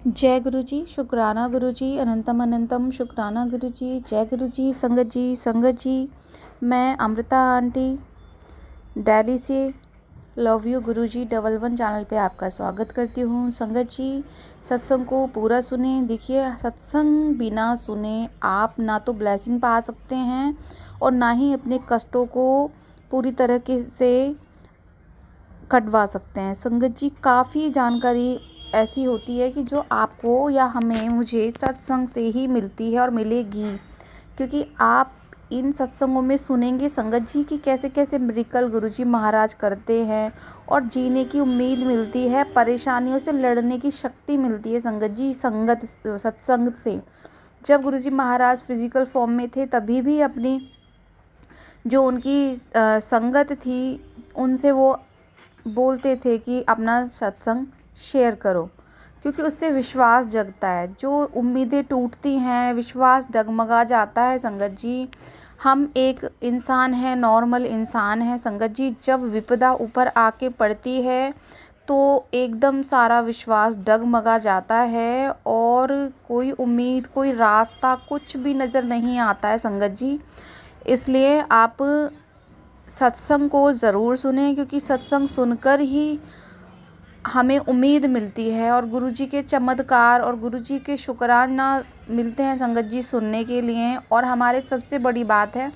जय गुरु जी, शुक्राना गुरु जी, अनंतम अनंतम शुक्राना गुरु जी। जय गुरु जी, संगत जी। मैं अमृता आंटी दिल्ली से love you Guru ji 11 channel पे आपका स्वागत करती हूँ। संगत जी, सत्संग को पूरा सुने। देखिए, सत्संग बिना सुने आप ना तो ब्लेसिंग पा सकते हैं और ना ही अपने कष्टों को पूरी तरीके से कटवा सकते हैं। संगत जी, काफ़ी जानकारी ऐसी होती है कि जो आपको या मुझे सत्संग से ही मिलती है और मिलेगी, क्योंकि आप इन सत्संगों में सुनेंगे संगत जी कि कैसे कैसे मिरेकल गुरुजी महाराज करते हैं और जीने की उम्मीद मिलती है, परेशानियों से लड़ने की शक्ति मिलती है। संगत जी, सत्संग से जब गुरुजी महाराज फिजिकल फॉर्म में थे तभी भी अपनी जो उनकी संगत थी उनसे वो बोलते थे कि अपना सत्संग शेयर करो, क्योंकि उससे विश्वास जगता है। जो उम्मीदें टूटती हैं, विश्वास डगमगा जाता है। संगत जी, हम एक इंसान है, नॉर्मल इंसान है। संगत जी, जब विपदा ऊपर आके पड़ती है तो एकदम सारा विश्वास डगमगा जाता है और कोई उम्मीद, कोई रास्ता, कुछ भी नज़र नहीं आता है। संगत जी, इसलिए आप सत्संग को ज़रूर सुने, क्योंकि सत्संग सुनकर ही हमें उम्मीद मिलती है और गुरुजी के चमत्कार और गुरुजी के शुक्राना मिलते हैं संगत जी सुनने के लिए। और हमारे सबसे बड़ी बात है,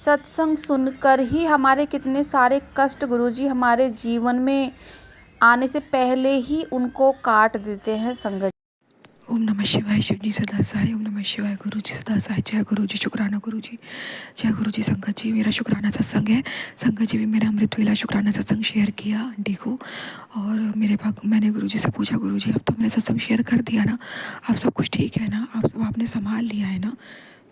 सत्संग सुनकर ही हमारे कितने सारे कष्ट गुरुजी हमारे जीवन में आने से पहले ही उनको काट देते हैं। संगत ओम नमः शिवाय। शिव जी सदा सहाय। ओम नमः शिवाय। गुरु जी सदा सहाय। जय गुरु जी, शुक्राना गुरु जी। जय गुरु जी। संगत जी, मेरा शुक्राना सत्संग है। संगत जी भी मेरा अमृत वेला शुक्राना सत्संग शेयर किया आंटी को, और मैंने गुरु जी से पूछा, गुरु जी अब तो मैंने सत्संग शेयर कर दिया ना, अब सब कुछ ठीक है ना, आप सब आपने संभाल लिया है ना?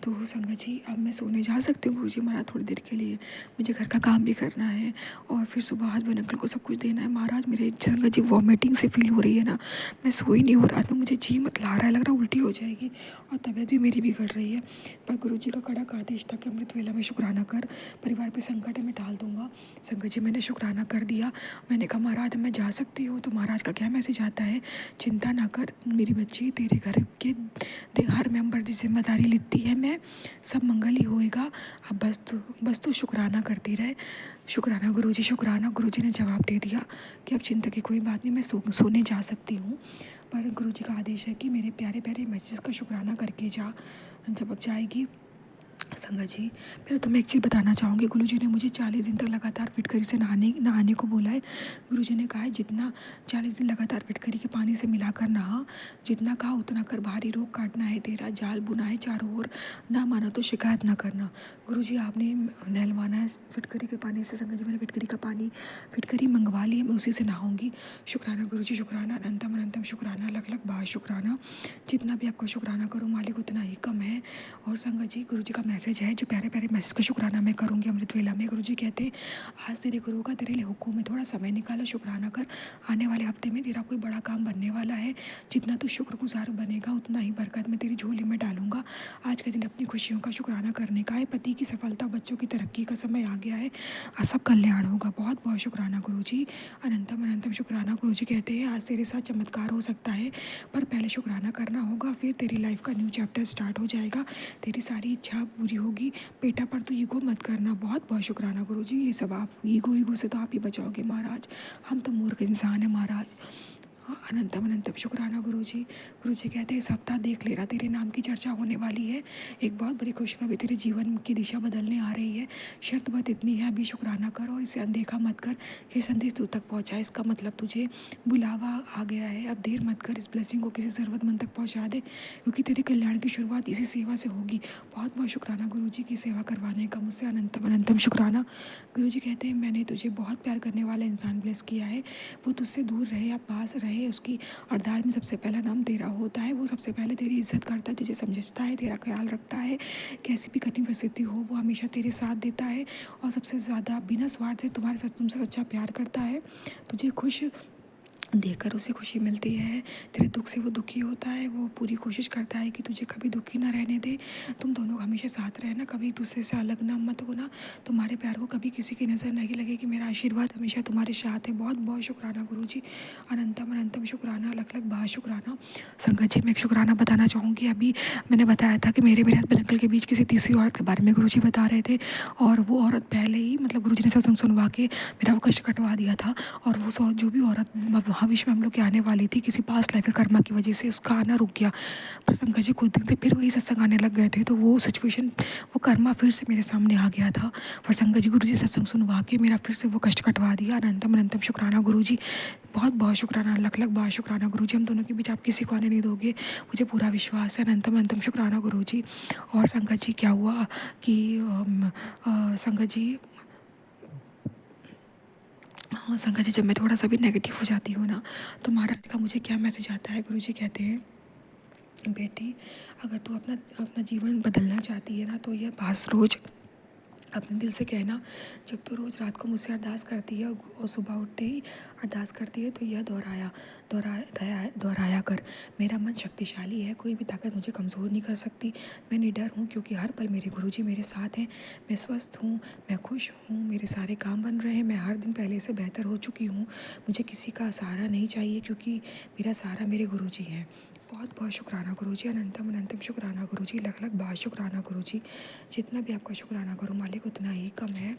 तो संगत जी, अब मैं सोने जा सकती हूँ गुरु जी महाराज थोड़ी देर के लिए, मुझे घर का काम भी करना है और फिर सुबह हस्बैंड अंकल को सब कुछ देना है। महाराज मेरे संगत जी वॉमिटिंग से फील हो रही है ना, मैं सो ही नहीं हो रहा में, मुझे जी मत ला रहा है, लग रहा है उल्टी हो जाएगी और तबीयत भी मेरी बिगड़ रही है। पर गुरु जी का कड़क आदेश था कि अमृत वेला में शुक्राना कर, परिवार पे संकट है मैं टाल दूंगा। संगत जी, मैंने शुक्राना कर दिया। मैंने कहा महाराज मैं जा सकती हूँ? तो महाराज का क्या मैसेज आता है, चिंता ना कर मेरी बच्ची, तेरे घर के हर मेंबर की जिम्मेदारी लेती है मैं, सब मंगल ही होएगा। अब बस तू शुक्राना करती रहे। शुक्राना गुरुजी, शुक्राना। गुरुजी ने जवाब दे दिया कि अब चिंता की कोई बात नहीं, मैं सोने जा सकती हूँ। पर गुरुजी का आदेश है कि मेरे प्यारे प्यारे मैसेज का शुक्राना करके जा। जब अब जाएगी संगत जी, पहले तो मैं एक चीज़ बताना चाहूँगी, गुरुजी ने मुझे 40 दिन तक लगातार फिटकरी से नहाने को बोला है। गुरुजी ने कहा है जितना 40 दिन लगातार फिटकरी के पानी से मिलाकर नहा, जितना कहा उतना कर, बाहरी रोग काटना है तेरा, जाल बुना है चारों ओर, ना माना तो शिकायत ना करना। गुरुजी आपने नहलवाना है फिटकरी के पानी से। संगत जी, मैंने फिटकरी मंगवा ली है, मैं उसी से नहाऊंगी। शुक्राना गुरुजी, शुक्राना, अनंतम अनंतम शुक्राना, लख लख बार शुक्राना। जितना भी आपका शुक्राना करो मालिक उतना ही कम है। और संगत जी, गुरु जी का मैसेज है, जो प्यारे प्यारे मैसेज का शुक्राना मैं करूँगी अमृत वेला में। गुरु जी कहते हैं आज तेरे गुरु का तेरे लिए हुक्म में, थोड़ा समय निकालो, शुक्राना कर। आने वाले हफ्ते में तेरा कोई बड़ा काम बनने वाला है, जितना तू शुक्रगुजार बनेगा उतना ही बरकत मैं तेरी झोली में डालूंगा। आज के दिन अपनी खुशियों का शुक्राना करने का है, पति की सफलता, बच्चों की तरक्की का समय आ गया है, आज सब कल्याण होगा। बहुत बहुत शुक्राना गुरु जी, अनंतम अनंतम शुक्राना। गुरु जी कहते हैं आज तेरे साथ चमत्कार हो सकता है, पर पहले शुक्राना करना होगा, फिर तेरी लाइफ का न्यू चैप्टर स्टार्ट हो जाएगा, तेरी सारी इच्छा पूरी होगी। बेटा पर तू ईगो मत करना। बहुत बहुत शुक्राना गुरु जी, ये सब आप ईगो से तो आप ही बचाओगे महाराज, हम तो मूर्ख इंसान हैं महाराज। अनंतम अनंतम शुक्राना गुरु जी। गुरु जी कहते हैं सप्ताह देख लेना, तेरे नाम की चर्चा होने वाली है, एक बहुत बड़ी खुशखबरी तेरे जीवन की दिशा बदलने आ रही है। शर्त बात इतनी है, अभी शुक्राना कर और इसे अनदेखा मत कर। ये संदेश तू तक पहुँचा, इसका मतलब तुझे बुलावा आ गया है, अब देर मत कर, इस ब्लेसिंग को किसी ज़रूरतमंद तक पहुँचा दे, क्योंकि तेरे कल्याण की शुरुआत इसी सेवा से होगी। बहुत बहुत शुक्राना गुरु जी की सेवा करवाने का मुझसे, अनंतम अनंतम शुक्राना। गुरु जी कहते हैं मैंने तुझे बहुत प्यार करने वाला इंसान ब्लेस किया है, वो तुझसे दूर रहे या पास रहे, उसकी अरदास में सबसे पहला नाम तेरा होता है। वो सबसे पहले तेरी इज्जत करता है, तुझे समझता है, तेरा ख्याल रखता है, कैसी भी कठिन परिस्थिति हो वो हमेशा तेरे साथ देता है, और सबसे ज़्यादा बिना स्वार्थ से तुम्हारे साथ तुमसे सच्चा प्यार करता है, तुझे खुश देखकर उसे खुशी मिलती है, तेरे दुख से वो दुखी होता है, वो पूरी कोशिश करता है कि तुझे कभी दुखी ना रहने दे। तुम दोनों हमेशा साथ रहना, कभी दूसरे से अलग ना मत होना। तुम्हारे प्यार को कभी किसी की नज़र नहीं लगेगी। मेरा आशीर्वाद हमेशा तुम्हारे साथ है। बहुत बहुत शुक्राना गुरुजी, अनंतम अनंतम शुक्राना, लख लख बार शुक्राना। संगत जी, मैं एक शुक्राना बताना चाहूँगी। अभी मैंने बताया था कि मेरे हस्बैंड अंकल के बीच किसी तीसरी औरत के बारे में गुरुजी बता रहे थे, और वो औरत पहले ही मतलब गुरुजी ने सत्संग सुनवा के मेरा वो कष्ट कटवा दिया था। और वो जो भी औरत भविष्य में हम लोग की आने वाली थी, किसी पास लाइफ के कर्मा की वजह से उसका आना रुक गया। पर शंकर जी कुछ दिन से फिर वही सत्संग आने लग गए थे, तो वो सिचुएशन, वो कर्मा फिर से मेरे सामने आ गया था। पर शंकर जी, गुरु जी सत्संग सुनवा के मेरा फिर से वो कष्ट कटवा दिया। अनंतम अनंतम शुक्राना गुरु जी, बहुत बहुत शुक्राना, लख लख बार शुक्राना गुरु जी। हम दोनों के बीच आप किसी को आने नहीं दोगे, मुझे पूरा विश्वास है। अनंतम अनंतम शुक्राना गुरु जी। और संगत जी, क्या हुआ कि संगत जी, हाँ संगत जी, जब मैं थोड़ा सा भी नेगेटिव हो जाती हूँ ना, तो महाराज का मुझे क्या मैसेज आता है, गुरु जी कहते हैं, बेटी, अगर तू अपना अपना जीवन बदलना चाहती है ना, तो यह बात रोज अपने दिल से कहना। जब तू रोज़ रात को मुझसे अरदास करती है और सुबह उठते ही अरदास करती है, तो यह दोहराया कर, मेरा मन शक्तिशाली है, कोई भी ताकत मुझे कमज़ोर नहीं कर सकती। मैं निडर हूँ क्योंकि हर पल मेरे गुरुजी मेरे साथ हैं। मैं स्वस्थ हूँ, मैं खुश हूँ, मेरे सारे काम बन रहे हैं, मैं हर दिन पहले से बेहतर हो चुकी हूँ। मुझे किसी का सहारा नहीं चाहिए क्योंकि मेरा सहारा मेरे गुरुजी हैं। बहुत बहुत शुक्राना गुरुजी, अनंतम अनंतम शुक्राना गुरुजी, लख लख बार शुक्राना गुरुजी। जितना भी आपका शुक्राना करो मालिक, उतना ही कम है।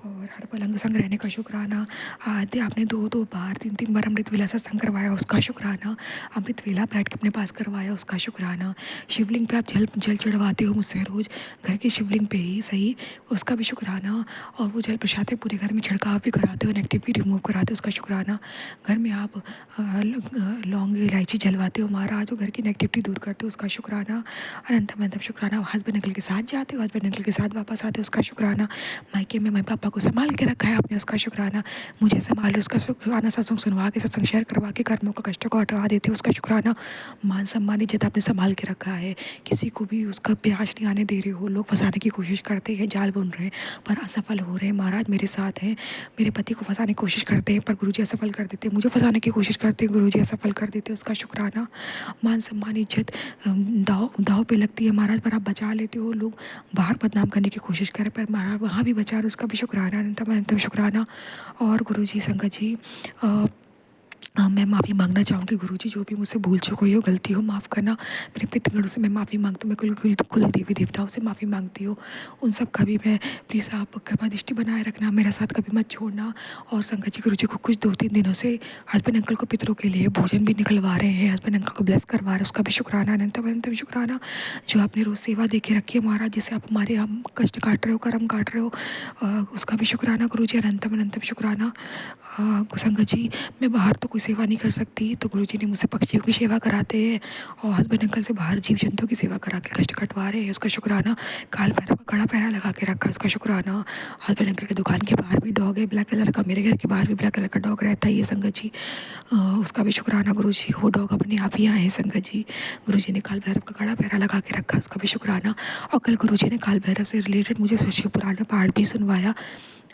और हर पल अंग संग रहने का शुक्राना। आते आपने दो बार, तीन बार अमृत वेला सत्संग करवाया, उसका शुक्राना। अमृत वेला बैठ के अपने पास करवाया, उसका शुक्राना। शिवलिंग पे आप जल जल चढ़वाते हो मुझसे रोज़, घर की शिवलिंग पे ही सही, उसका भी शुक्राना। और वो जल प्रसाद पूरे घर में छिड़काव भी कराते हो, नेगेटिविटी रिमूव कराते हो, उसका शुक्राना। घर में आप लौंग इलायची जलवाते हो महाराज, घर की नेगेटिविटी दूर करते हो, उसका शुक्राना। अनंतम अनंतम शुक्राना। हस्बैंड अंकल के साथ जाते हो, हस्बैंड अंकल के साथ वापस आते हो, उसका शुक्राना। मायके में मम्मी पापा को संभाल के रखा है आपने, उसका शुक्राना। मुझे संभाल लो, उसका शुक्राना। सत्संग सुनवा के, सत्संग शेयर करवा के कर्मों का कष्टों को हटवा देते हो, उसका शुक्राना। मान सम्मान इज्जत आपने संभाल के रखा है, किसी को भी उसका प्यास नहीं आने दे रहे हो। लोग फंसाने की कोशिश करते हैं, जाल बुन रहे हैं, पर असफल हो रहे हैं। महाराज मेरे साथ हैं, मेरे पति को फंसाने की कोशिश करते हैं, पर गुरुजी असफल कर देते हैं। मुझे फंसाने की कोशिश करते हैं, गुरुजी असफल कर देते हैं, उसका शुक्राना। मान सम्मान इज्जत दाव दाव पे लगती है महाराज, पर आप बचा लेते हो। लोग बाहर बदनाम करने की कोशिश करें, पर महाराज वहाँ भी बचा रहे, उसका भी शुक्राना, अनंतम अनंतम शुक्राना। और गुरुजी संगत जी, मैं माफ़ी मांगना चाहूँगी गुरुजी, जो भी मुझसे भूल चूक हुई हो, गलती हो, माफ़ करना। मेरे पितृगणों से मैं माफ़ी मांगती हूँ, मैं कुल देवी देवताओं से माफ़ी मांगती हूँ। उन सब का भी मैं, प्लीज़ आप कृपा दृष्टि बनाए रखना, मेरा साथ कभी मत छोड़ना। और संगत जी, गुरुजी को कुछ 2-3 दिनों से हस्बैंड अंकल को पितरों के लिए भोजन भी निकलवा रहे हैं, हस्बैंड अंकल को ब्लेस करवा रहे हैं, उसका भी शुक्राना, अनंतम अनंतम शुक्राना। जो आपने रोज़ सेवा दे के रखी है महाराज, जिससे आप हमारे हम कष्ट काट रहे हो, कर्म काट रहे हो, उसका भी शुक्राना गुरुजी, अनंतम अनंतम शुक्राना। संगत जी, मैं बाहर तो कोई सेवा नहीं कर सकती, तो गुरुजी ने मुझसे पक्षियों की सेवा कराते हैं, और हस्बैंड अंकल से बाहर जीव जंतुओं की सेवा करा के कष्ट कटवा रहे हैं, उसका शुक्राना। काल भैरव का कड़ा पहरा लगा के रखा, उसका शुक्राना। हस्बैंड अंकल की दुकान के बाहर भी डॉग है ब्लैक कलर का, मेरे घर के बाहर भी ब्लैक कलर का डॉग रहता है ये संगत जी, उसका भी शुक्राना गुरुजी। वो डॉग अपने आप ही आए हैं संगत जी। गुरुजी ने काल भैरव का कड़ा पहरा लगा के रखा, उसका भी शुक्राना। और कल गुरुजी ने काल भैरव से रिलेटेड मुझे शिव पुराण में पाठ भी सुनवाया,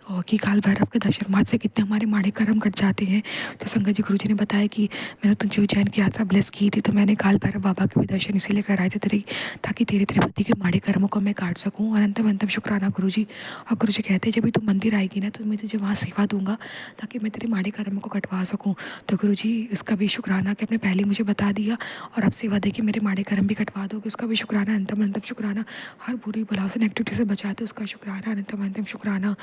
और कि काल भैरव के दर्शन मात्र से कितने हमारे माड़े कर्म कट जाते हैं। तो संगत जी, गुरुजी ने बताया कि मैंने तुझे उज्जैन की यात्रा ब्लेस की थी, तो मैंने काल भैरव बाबा के भी दर्शन इसीलिए कराए थे तेरे, ताकि तेरे पति के माड़े कर्मों को मैं काट सकूँ। अनंतम अनंतम शुक्राना गुरुजी। और गुरुजी कहते हैं, जब भी तू मंदिर आएगी ना, तो मैं तुझे वहाँ सेवा दूंगा, ताकि मैं तेरे माड़े कर्मों को कटवा सकूँ। तो गुरुजी, इसका भी शुक्राना कि आपने पहले मुझे बता दिया, और अब सेवा दे के मेरे माड़े कर्म भी कटवा दोगे, उसका भी शुक्राना, अनंतम अनंतम शुक्राना। हर बुरी बुलाव से, नेगेटिविटी से बचाते, उसका शुक्राना, अनंतम अनंतम शुक्राना।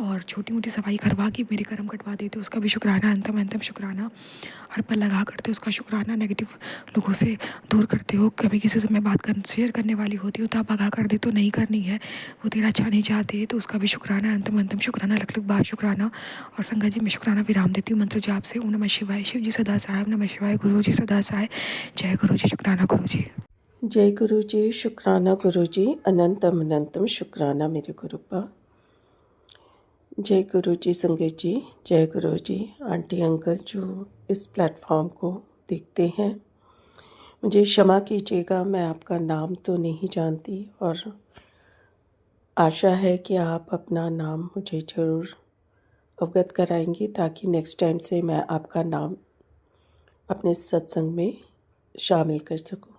और छोटी मोटी सफाई करवा के मेरे कर्म कटवा देते, उसका भी शुक्राना, अंतम अंतम शुक्राना। हर पल लगा करते हो, उसका शुक्राना। नेगेटिव लोगों से दूर करते हो, कभी किसी से मैं बात शेयर करने वाली होती हूँ तो आप भगा कर देते हो, नहीं करनी है, वो तेरा अच्छा नहीं चाहते, तो उसका भी शुक्राना, अंतम अंतम शुक्राना, लख लख बार शुक्राना। और संगत जी, मैं शुक्राना विराम देती हूँ मंत्र जाप से। ओम नमः शिवाय, शिव जी सदा सहाय, ओम नमः शिवाय, गुरु जी सदा सहाय। जय गुरु जी, शुक्राना गुरु जी। जय गुरु जी, शुक्राना गुरु जी, अनंतम अनंतम शुक्राना मेरे गुरुपा। जय गुरु जी संगत जी, जय गुरु जी। आंटी अंकल जो इस प्लेटफॉर्म को देखते हैं, मुझे क्षमा कीजिएगा, मैं आपका नाम तो नहीं जानती, और आशा है कि आप अपना नाम मुझे ज़रूर अवगत कराएंगी, ताकि नेक्स्ट टाइम से मैं आपका नाम अपने सत्संग में शामिल कर सकूं।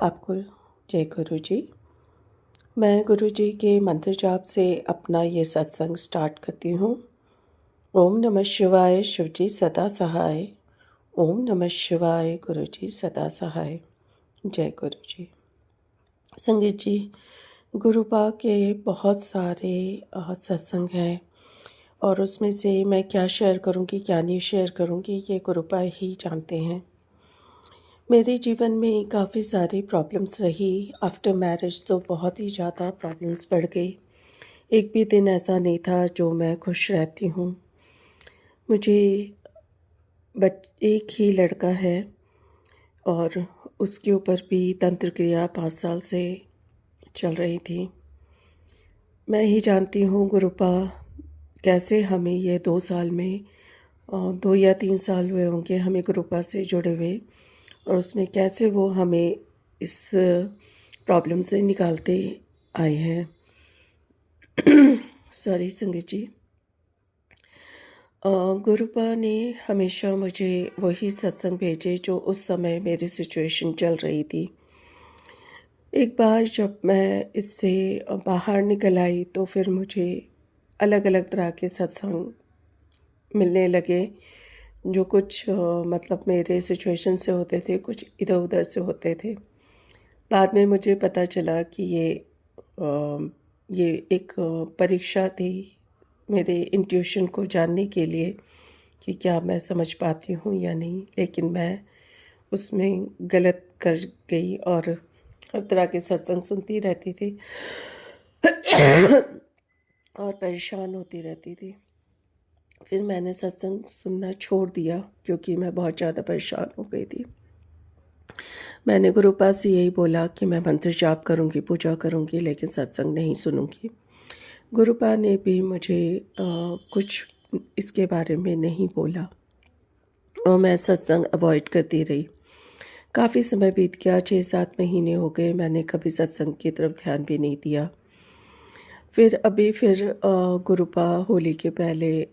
आपको जय गुरु जी। मैं गुरु जी के मंत्र जाप से अपना ये सत्संग स्टार्ट करती हूँ। ओम नमः शिवाय, शिव जी सदा सहाय। ओम नमः शिवाय, गुरु जी सदा सहाय। जय गुरु जी। संगीत जी, गुरुपा के बहुत सारे सत्संग हैं और उसमें से मैं क्या शेयर करूँगी क्या नहीं शेयर करूँगी ये गुरुपा ही जानते हैं। मेरे जीवन में काफ़ी सारी प्रॉब्लम्स रही। आफ्टर मैरिज तो बहुत ही ज़्यादा प्रॉब्लम्स बढ़ गई। एक भी दिन ऐसा नहीं था जो मैं खुश रहती हूँ। मुझे एक ही लड़का है और उसके ऊपर भी तंत्र क्रिया 5 साल से चल रही थी। मैं ही जानती हूँ गुरुपा कैसे हमें ये 2 साल में 2 या 3 साल हुए होंगे हमें गुरुपा से जुड़े हुए, और उसमें कैसे वो हमें इस प्रॉब्लम से निकालते आए हैं। सॉरी संगीत जी। गुरुपा ने हमेशा मुझे वही सत्संग भेजे जो उस समय मेरी सिचुएशन चल रही थी। एक बार जब मैं इससे बाहर निकल आई तो फिर मुझे अलग अलग तरह के सत्संग मिलने लगे जो कुछ मतलब मेरे सिचुएशन से होते थे, कुछ इधर उधर से होते थे। बाद में मुझे पता चला कि ये एक परीक्षा थी मेरे इंट्यूशन को जानने के लिए कि क्या मैं समझ पाती हूँ या नहीं, लेकिन मैं उसमें गलत कर गई और हर तरह के सत्संग सुनती रहती थी और परेशान होती रहती थी। फिर मैंने सत्संग सुनना छोड़ दिया क्योंकि मैं बहुत ज़्यादा परेशान हो गई थी। मैंने गुरुपा से यही बोला कि मैं मंत्र जाप करूँगी, पूजा करूँगी, लेकिन सत्संग नहीं सुनूँगी। गुरुपा ने भी मुझे कुछ इसके बारे में नहीं बोला और मैं सत्संग अवॉइड करती रही। काफ़ी समय बीत गया, 6-7 महीने हो गए, मैंने कभी सत्संग की तरफ ध्यान भी नहीं दिया। फिर गुरुपा होली के पहले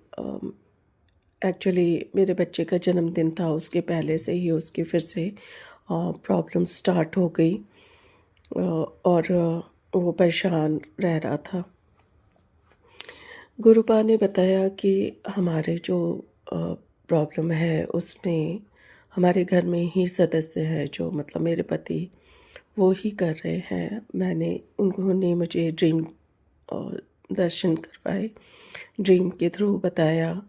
एक्चुअली मेरे बच्चे का जन्मदिन था, उसके पहले से ही उसकी फिर से प्रॉब्लम स्टार्ट हो गई और वो परेशान रह रहा था। गुरुपा ने बताया कि हमारे जो प्रॉब्लम है उसमें हमारे घर में ही सदस्य हैं जो मतलब मेरे पति वो ही कर रहे हैं। उन्होंने मुझे ड्रीम दर्शन करवाए, ड्रीम के थ्रू बताया,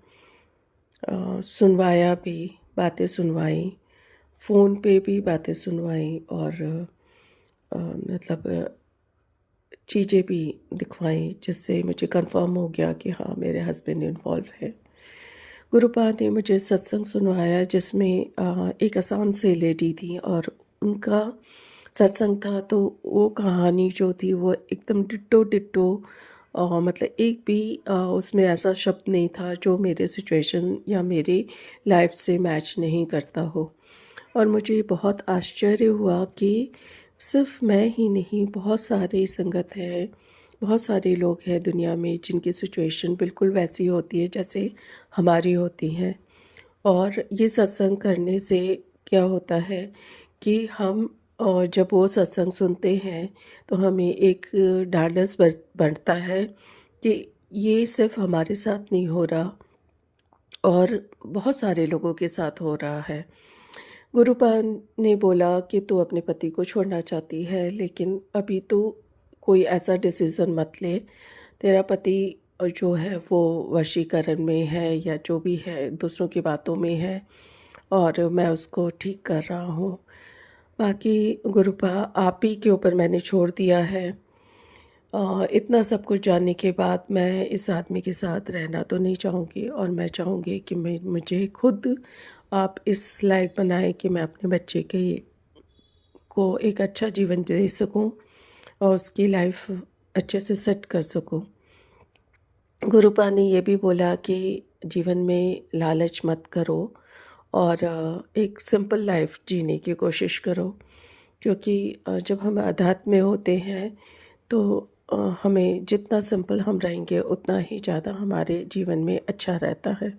सुनवाया भी, बातें सुनवाई, फ़ोन पे भी बातें सुनवाई और मतलब चीज़ें भी दिखवाई जिससे मुझे कंफर्म हो गया कि हाँ मेरे हस्बैंड इन्वॉल्व है। गुरुपा ने मुझे सत्संग सुनवाया जिसमें एक आसाम से लेडी थी और उनका सत्संग था, तो वो कहानी जो थी वो एकदम डिट्टो मतलब एक भी उसमें ऐसा शब्द नहीं था जो मेरे सिचुएशन या मेरे लाइफ से मैच नहीं करता हो। और मुझे बहुत आश्चर्य हुआ कि सिर्फ मैं ही नहीं, बहुत सारे संगत है, बहुत सारे लोग हैं दुनिया में जिनकी सिचुएशन बिल्कुल वैसी होती है जैसे हमारी होती हैं। और ये सत्संग करने से क्या होता है कि हम जब वो सत्संग सुनते हैं तो हमें एक ढाढ़स बढ़ता है कि ये सिर्फ हमारे साथ नहीं हो रहा और बहुत सारे लोगों के साथ हो रहा है। गुरुपा ने बोला कि तू अपने पति को छोड़ना चाहती है, लेकिन अभी तो कोई ऐसा डिसीज़न मत ले। तेरा पति जो है वो वशीकरण में है या जो भी है, दूसरों की बातों में है और मैं उसको ठीक कर रहा हूँ। बाकी गुरुपा आप ही के ऊपर मैंने छोड़ दिया है। इतना सब कुछ जानने के बाद मैं इस आदमी के साथ रहना तो नहीं चाहूँगी और मैं चाहूँगी कि मुझे खुद आप इस लायक बनाएं कि मैं अपने बच्चे को एक अच्छा जीवन दे सकूं और उसकी लाइफ अच्छे से सेट कर सकूं। गुरुपा ने ये भी बोला कि जीवन में लालच मत करो और एक सिंपल लाइफ जीने की कोशिश करो, क्योंकि जब हम अध्यात्म में होते हैं तो हमें जितना सिंपल हम रहेंगे उतना ही ज़्यादा हमारे जीवन में अच्छा रहता है।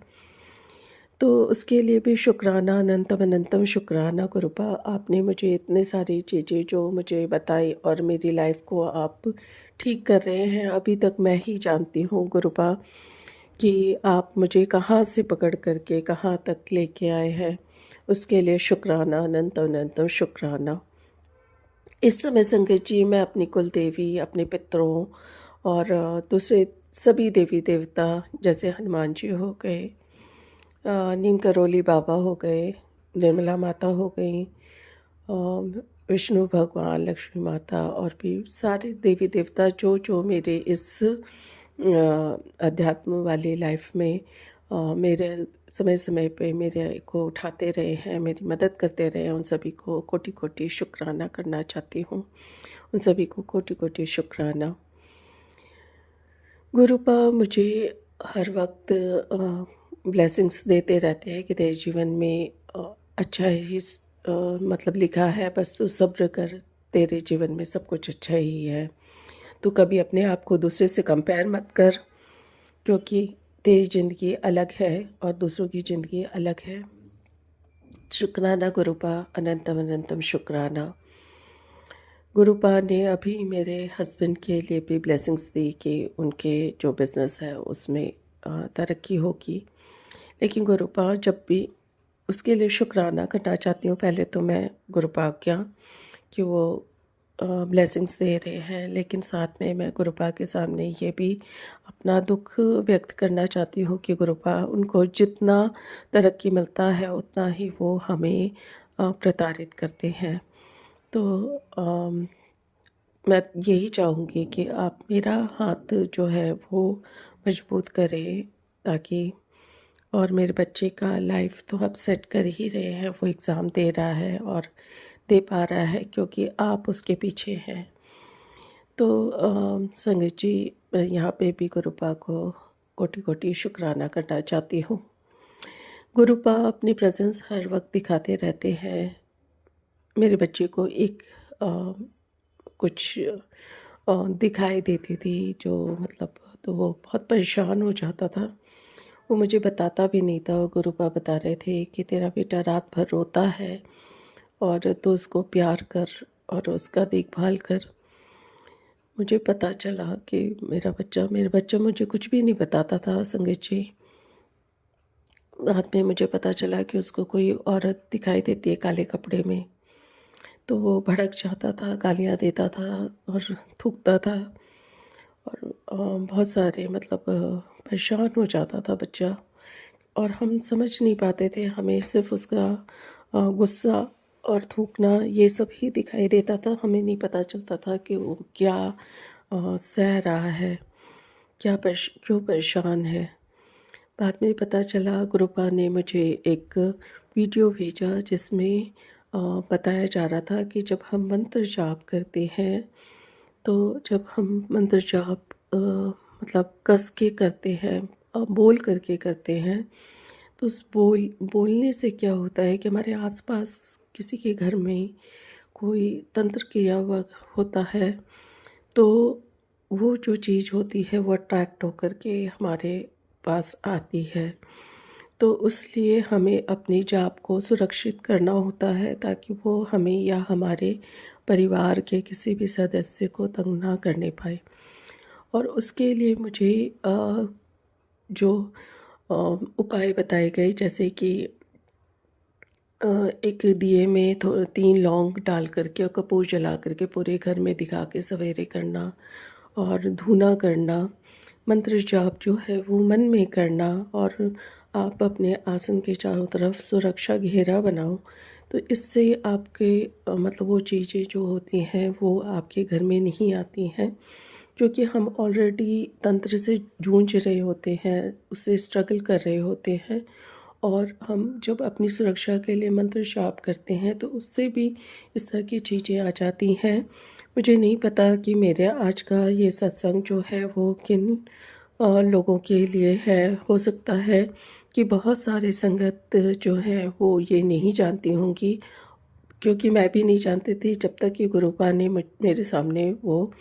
तो उसके लिए भी शुक्राना, अनंतम अनंतम शुक्राना गुरुपा। आपने मुझे इतने सारी चीज़ें जो मुझे बताई और मेरी लाइफ को आप ठीक कर रहे हैं, अभी तक मैं ही जानती हूँ गुरुपा कि आप मुझे कहाँ से पकड़ करके कहाँ तक लेके आए हैं। उसके लिए शुक्राना, अनंतम अनंतम शुक्राना। इस समय संगत जी मैं अपनी कुल देवी, अपने पितरों और दूसरे सभी देवी देवता जैसे हनुमान जी हो गए, नीम करोली बाबा हो गए, निर्मला माता हो गई, विष्णु भगवान, लक्ष्मी माता और भी सारे देवी देवता जो जो मेरे इस अध्यात्म वाली लाइफ में मेरे समय समय पे मेरे को उठाते रहे हैं, मेरी मदद करते रहे हैं, उन सभी को कोटि कोटि शुक्राना करना चाहती हूँ। उन सभी को कोटि कोटि शुक्राना। गुरुपा मुझे हर वक्त ब्लेसिंग्स देते रहते हैं कि तेरे जीवन में अच्छा ही मतलब लिखा है, बस तू सब्र कर, तेरे जीवन में सब कुछ अच्छा ही है। तू कभी अपने आप को दूसरे से कंपेयर मत कर, क्योंकि तेरी ज़िंदगी अलग है और दूसरों की ज़िंदगी अलग है। शुक्राना गुरुपा, अनंतम अनंतम शुक्राना। गुरुपा ने अभी मेरे हस्बैंड के लिए भी ब्लेसिंग्स दी कि उनके जो बिज़नेस है उसमें तरक्की होगी। लेकिन गुरुपा जब भी उसके लिए शुक्राना करना चाहती हूँ, पहले तो मैं गुरुपा क्या कि वो ब्लेसिंग्स दे रहे हैं, लेकिन साथ में मैं गुरुपा के सामने ये भी अपना दुख व्यक्त करना चाहती हूँ कि गुरुपा उनको जितना तरक्की मिलता है उतना ही वो हमें प्रताड़ित करते हैं। तो मैं यही चाहूँगी कि आप मेरा हाथ जो है वो मजबूत करें, ताकि और मेरे बच्चे का लाइफ तो आप सेट कर ही रहे हैं, वो एग्ज़ाम दे रहा है और दे पा रहा है क्योंकि आप उसके पीछे हैं। तो संगत जी मैं यहाँ पे भी गुरुपा को कोटि कोटि शुक्राना करना चाहती हूँ। गुरुपा अपनी प्रेजेंस हर वक्त दिखाते रहते हैं। मेरे बच्चे को एक कुछ दिखाई देती थी जो मतलब, तो वो बहुत परेशान हो जाता था। वो मुझे बताता भी नहीं था और गुरुपा बता रहे थे कि तेरा बेटा रात भर रोता है और तो उसको प्यार कर और उसका देखभाल कर। मुझे पता चला कि मेरा बच्चा मुझे कुछ भी नहीं बताता था संगत जी। बाद में मुझे पता चला कि उसको कोई औरत दिखाई देती है काले कपड़े में, तो वो भड़क जाता था, गालियाँ देता था और थूकता था और बहुत सारे मतलब परेशान हो जाता था बच्चा। और हम समझ नहीं पाते थे, हमें सिर्फ उसका गुस्सा और थूकना ये सब ही दिखाई देता था। हमें नहीं पता चलता था कि वो क्या सह रहा है, क्यों परेशान है। बाद में पता चला गुरुपा ने मुझे एक वीडियो भेजा जिसमें बताया जा रहा था कि जब हम मंत्र जाप करते हैं, तो जब हम मंत्र जाप मतलब कस के करते हैं, बोल करके करते हैं, तो उस बोलने से क्या होता है कि हमारे आसपास किसी के घर में कोई तंत्र किया हुआ होता है, तो वो जो चीज़ होती है वो अट्रैक्ट होकर के हमारे पास आती है। तो इसलिए हमें अपनी जाप को सुरक्षित करना होता है, ताकि वो हमें या हमारे परिवार के किसी भी सदस्य को तंग ना करने पाए। और उसके लिए मुझे जो उपाय बताए गए, जैसे कि एक दिए में 3 लौंग डाल करके और कपूर जला करके पूरे घर में दिखा के सवेरे करना और धूना करना। मंत्र जाप जो है वो मन में करना और आप अपने आसन के चारों तरफ सुरक्षा घेरा बनाओ। तो इससे आपके मतलब वो चीज़ें जो होती हैं वो आपके घर में नहीं आती हैं, क्योंकि हम ऑलरेडी तंत्र से जूझ रहे होते हैं, उससे स्ट्रगल कर रहे होते हैं। और हम जब अपनी सुरक्षा के लिए मंत्र जाप करते हैं तो उससे भी इस तरह की चीज़ें आ जाती हैं। मुझे नहीं पता कि मेरे आज का ये सत्संग जो है वो किन लोगों के लिए है। हो सकता है कि बहुत सारे संगत जो है वो ये नहीं जानती होंगी, क्योंकि मैं भी नहीं जानती थी जब तक कि गुरुपा ने मेरे सामने वो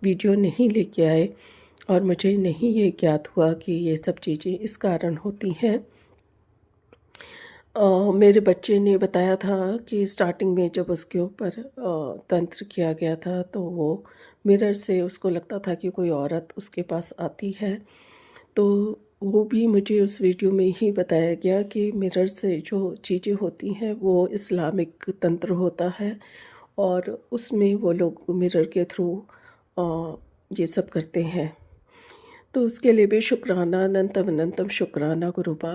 वीडियो नहीं लेके आए और मुझे नहीं ये ज्ञात हुआ कि ये सब चीज़ें इस कारण होती हैं। मेरे बच्चे ने बताया था कि स्टार्टिंग में जब उसके ऊपर तंत्र किया गया था तो वो मिरर से उसको लगता था कि कोई औरत उसके पास आती है। तो वो भी मुझे उस वीडियो में ही बताया गया कि मिरर से जो चीज़ें होती हैं वो इस्लामिक तंत्र होता है और उसमें वो लोग मिरर के थ्रू ये सब करते हैं। तो उसके लिए भी शुक्राना, अनंतम अनंतम शुक्राना गुरुबा।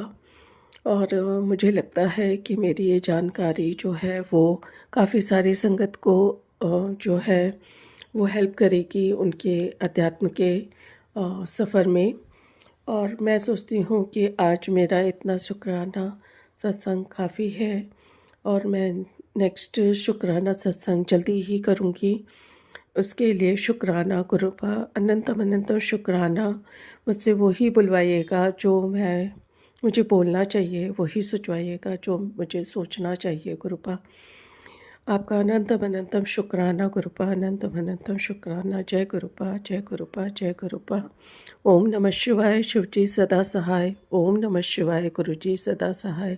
और मुझे लगता है कि मेरी ये जानकारी जो है वो काफ़ी सारी संगत को जो है वो हेल्प करेगी उनके अध्यात्म के सफ़र में। और मैं सोचती हूँ कि आज मेरा इतना शुक्राना सत्संग काफ़ी है और मैं नेक्स्ट शुक्राना सत्संग जल्दी ही करूँगी। उसके लिए शुक्राना गुरुबा, अनंतम अनंतम शुक्राना। मुझसे वही बुलवाइएगा जो मुझे बोलना चाहिए, वही सोचवाइएगा जो मुझे सोचना चाहिए गुरुबा। आपका अनंतम अनंतम शुक्राना गुरुबा, अनंतम अनंतम शुक्राना। जय गुरुबा, जय गुरुबा, जय गुरुबा। ओम नमः शिवाय, शिवजी सदा सहाय। ओम नमः शिवाय, गुरुजी सदा सहाय।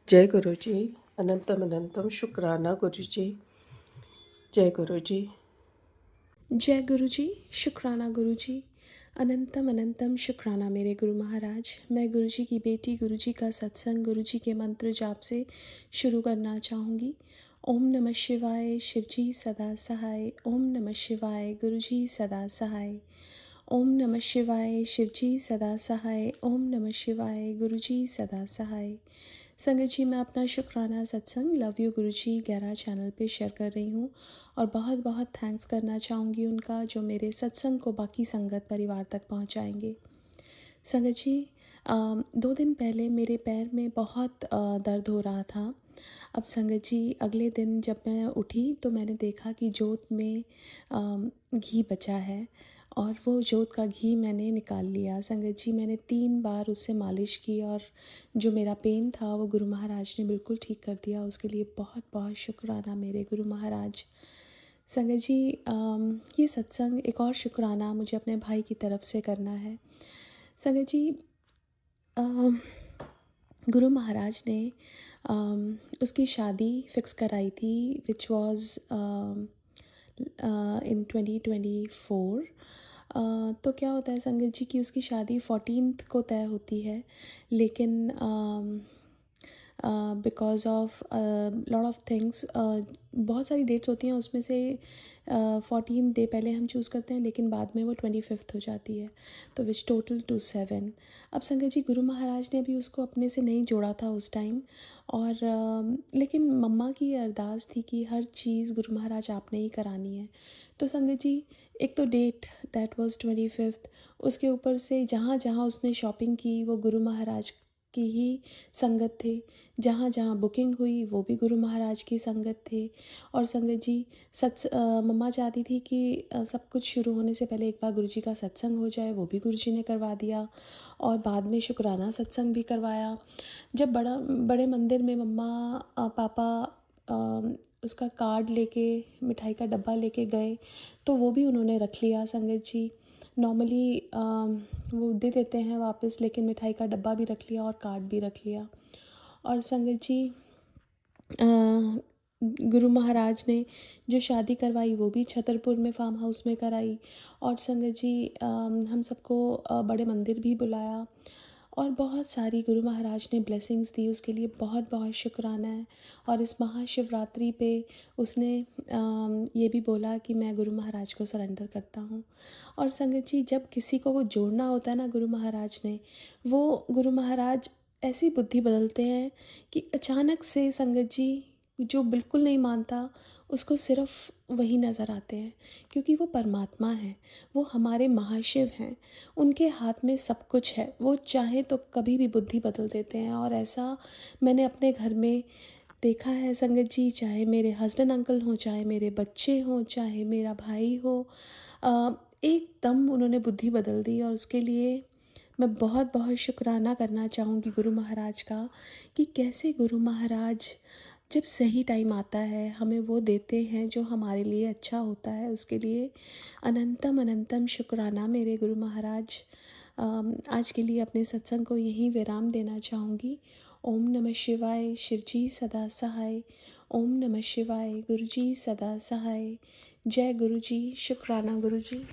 जय गुरुजी, अनंतम अनंतम शुक्राना गुरुजी। जय गुरुजी। जय गुरु जी, शुक्राना गुरु जी। अनंतम अनंतम शुक्राना मेरे गुरु महाराज। मैं गुरु जी की बेटी गुरु जी का सत्संग गुरु जी के मंत्र जाप से शुरू करना चाहूँगी। ओम नमः शिवाय, शिवजी सदा सहाय। ओम नमः शिवाय, गुरु जी सदा सहाय। ओम नमः शिवाय, शिवजी सदा सहाय। ओम नमः शिवाय, गुरु जी सदा सहाय। संगत जी, मैं अपना शुक्राना सत्संग love you Guru ji 11 channel पे शेयर कर रही हूँ और बहुत बहुत थैंक्स करना चाहूँगी उनका जो मेरे सत्संग को बाकी संगत परिवार तक पहुँचाएंगे। संगत जी, 2 दिन पहले मेरे पैर में बहुत दर्द हो रहा था। अब संगत जी, अगले दिन जब मैं उठी तो मैंने देखा कि जोत में घी बचा है और वो जोत का घी मैंने निकाल लिया। संगत जी, मैंने 3 बार उससे मालिश की और जो मेरा पेन था वो गुरु महाराज ने बिल्कुल ठीक कर दिया। उसके लिए बहुत बहुत शुक्राना मेरे गुरु महाराज। संगत जी, ये सत्संग एक और शुक्राना मुझे अपने भाई की तरफ से करना है। संगत जी, अम, गुरु महाराज ने उसकी शादी फ़िक्स कराई थी विच वाज इन 2024। तो क्या होता है संगत जी कि उसकी शादी 14th को तय होती है, लेकिन because of lot of things बहुत सारी डेट्स होती हैं, उसमें से 14 डे पहले हम चूज़ करते हैं लेकिन बाद में वो 25th हो जाती है, तो विच टोटल टू 7। अब संगत जी, गुरु महाराज ने अभी उसको अपने से नहीं जोड़ा था उस टाइम और लेकिन मम्मा की अरदास थी कि हर चीज़ गुरु महाराज आपने ही करानी है। तो संगत जी, एक तो डेट दैट वाज 25th, उसके ऊपर से जहाँ जहाँ उसने शॉपिंग की वो गुरु महाराज की ही संगत थे, जहाँ जहाँ बुकिंग हुई वो भी गुरु महाराज की संगत थे। और संगत जी, मम्मा चाहती थी कि सब कुछ शुरू होने से पहले एक बार गुरु जी का सत्संग हो जाए, वो भी गुरु जी ने करवा दिया और बाद में शुक्राना सत्संग भी करवाया। जब बड़े मंदिर में मम्मा पापा उसका कार्ड लेके, मिठाई का डब्बा लेके गए तो वो भी उन्होंने रख लिया। संगत जी, नॉर्मली वो दे देते हैं वापस, लेकिन मिठाई का डब्बा भी रख लिया और कार्ड भी रख लिया। और संगत जी, गुरु महाराज ने जो शादी करवाई वो भी छतरपुर में फार्म हाउस में कराई। और संगत जी, हम सबको बड़े मंदिर भी बुलाया और बहुत सारी गुरु महाराज ने ब्लेसिंग्स दी, उसके लिए बहुत बहुत शुक्राना है। और इस महाशिवरात्रि पे उसने ये भी बोला कि मैं गुरु महाराज को सरेंडर करता हूँ। और संगत जी, जब किसी को वो जोड़ना होता है ना गुरु महाराज ने, वो गुरु महाराज ऐसी बुद्धि बदलते हैं कि अचानक से संगत जी जो बिल्कुल नहीं मानता उसको सिर्फ वही नज़र आते हैं, क्योंकि वो परमात्मा हैं, वो हमारे महाशिव हैं, उनके हाथ में सब कुछ है, वो चाहे तो कभी भी बुद्धि बदल देते हैं। और ऐसा मैंने अपने घर में देखा है संगत जी, चाहे मेरे हस्बैंड अंकल हों, चाहे मेरे बच्चे हों, चाहे मेरा भाई हो, एकदम उन्होंने बुद्धि बदल दी। और उसके लिए मैं बहुत बहुत शुक्राना करना चाहूँगी गुरु महाराज का कि कैसे गुरु महाराज जब सही टाइम आता है हमें वो देते हैं जो हमारे लिए अच्छा होता है। उसके लिए अनंतम अनंतम शुक्राना मेरे गुरु महाराज। आज के लिए अपने सत्संग को यहीं विराम देना चाहूँगी। ओम नमः शिवाय शिवजी सदा सहाय। ओम नमः शिवाय गुरुजी सदा सहाय। जय गुरुजी शुक्राना गुरुजी।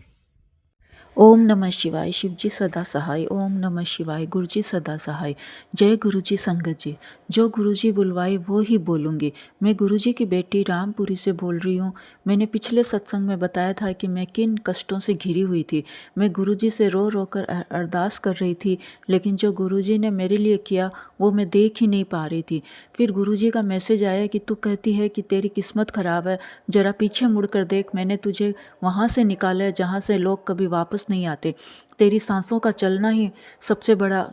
ओम नमः शिवाय शिवजी सदा सहाय। ओम नमः शिवाय गुरुजी सदा सहाय। जय गुरुजी संगत जी। जो गुरुजी बुलवाए वो ही बोलूँगी। मैं गुरुजी की बेटी रामपुरी से बोल रही हूँ। मैंने पिछले सत्संग में बताया था कि मैं किन कष्टों से घिरी हुई थी। मैं गुरुजी से रो रो कर अरदास कर रही थी, लेकिन जो गुरुजी ने मेरे लिए किया वो मैं देख ही नहीं पा रही थी। फिर गुरुजी का मैसेज आया कि तू कहती है कि तेरी किस्मत ख़राब है, ज़रा पीछे मुड़ कर देख, मैंने तुझे वहाँ से निकाला है जहाँ से लोग कभी वापस नहीं आते। तेरी सांसों का चलना ही सबसे बड़ा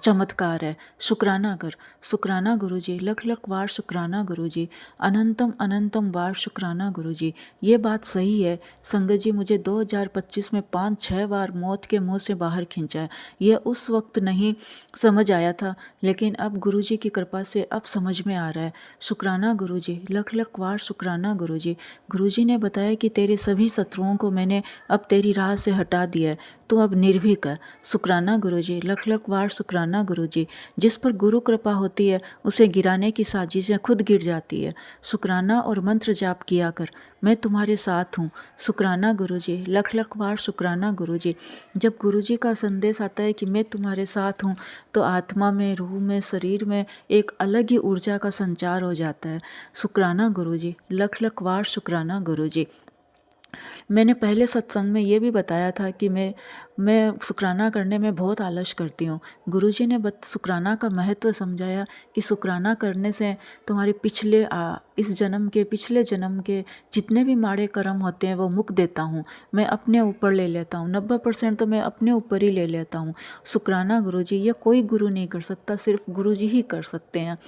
चमत्कार है। शुक्राना कर। शुक्राना गुरुजी, लख लख वार शुक्राना गुरुजी, अनंतम अनंतम वार शुक्राना गुरुजी। ये बात सही है संगत जी, मुझे 2025 में 5-6 बार मौत के मुंह से बाहर खींचा है। ये उस वक्त नहीं समझ आया था, लेकिन अब गुरुजी की कृपा से अब समझ में आ रहा है। शुक्राना गुरुजी, लख लख वार शुक्राना गुरुजी। गुरुजी ने बताया कि तेरे सभी शत्रुओं को मैंने अब तेरी राह से हटा दिया है, तू अब निर्भीक है। शुक्राना गुरुजी, लख लख वार शुक्राना गुरुजी। जिस पर गुरु कृपा होती है उसे गिराने की साजिशें खुद गिर जाती है। शुक्राना और मंत्र जाप किया कर, मैं तुम्हारे साथ हूँ। शुक्राना गुरुजी, लख लख वार शुक्राना गुरुजी। जब गुरुजी का संदेश आता है कि मैं तुम्हारे साथ हूँ, तो आत्मा में, रूह में, शरीर में एक अलग ही ऊर्जा का संचार हो जाता है। शुक्राना गुरुजी, लख लख वार शुक्राना गुरुजी। मैंने पहले सत्संग में ये भी बताया था कि मैं शुक्राना करने में बहुत आलस करती हूँ। गुरुजी ने शुक्राना का महत्व समझाया कि शुक्राना करने से तुम्हारे इस जन्म के, पिछले जन्म के जितने भी माड़े कर्म होते हैं वो मुक देता हूँ, मैं अपने ऊपर ले लेता हूँ। 90% तो मैं अपने ऊपर ही ले लेता हूँ। शुक्राना गुरुजी, ये कोई गुरु नहीं कर सकता, सिर्फ गुरुजी ही कर सकते हैं।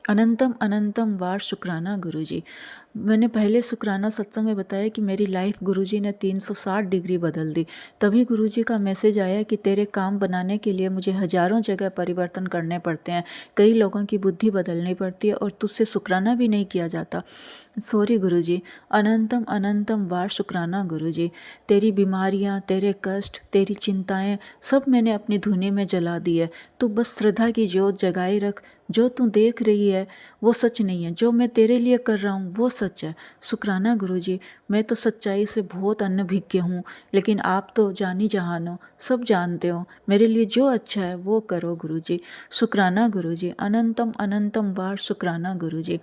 अनंतम अनंतम वार शुक्राना गुरुजी। मैंने पहले शुक्राना सत्संग में बताया कि मेरी लाइफ गुरुजी ने 360 डिग्री बदल दी। तभी गुरुजी का मैसेज आया कि तेरे काम बनाने के लिए मुझे हजारों जगह परिवर्तन करने पड़ते हैं, कई लोगों की बुद्धि बदलनी पड़ती है और तुझसे शुक्राना भी नहीं किया जाता। सॉरी गुरुजी, अनंतम अनंतम वार शुक्राना गुरुजी। तेरी बीमारियां, तेरे कष्ट, तेरी चिंताएं सब मैंने अपनी धुनी में जला दी है। तू बस श्रद्धा की ज्योत जगाए रख। जो तू देख रही है वो सच नहीं है, जो मैं तेरे लिए कर रहा हूँ वो सच है। शुक्राना गुरुजी, मैं तो सच्चाई से बहुत अनभिज्ञ हूँ, लेकिन आप तो जानी जहान हो, सब जानते हो। मेरे लिए जो अच्छा है वो करो गुरुजी। शुक्राना गुरुजी, अनंतम अनंतम वार शुक्राना गुरुजी।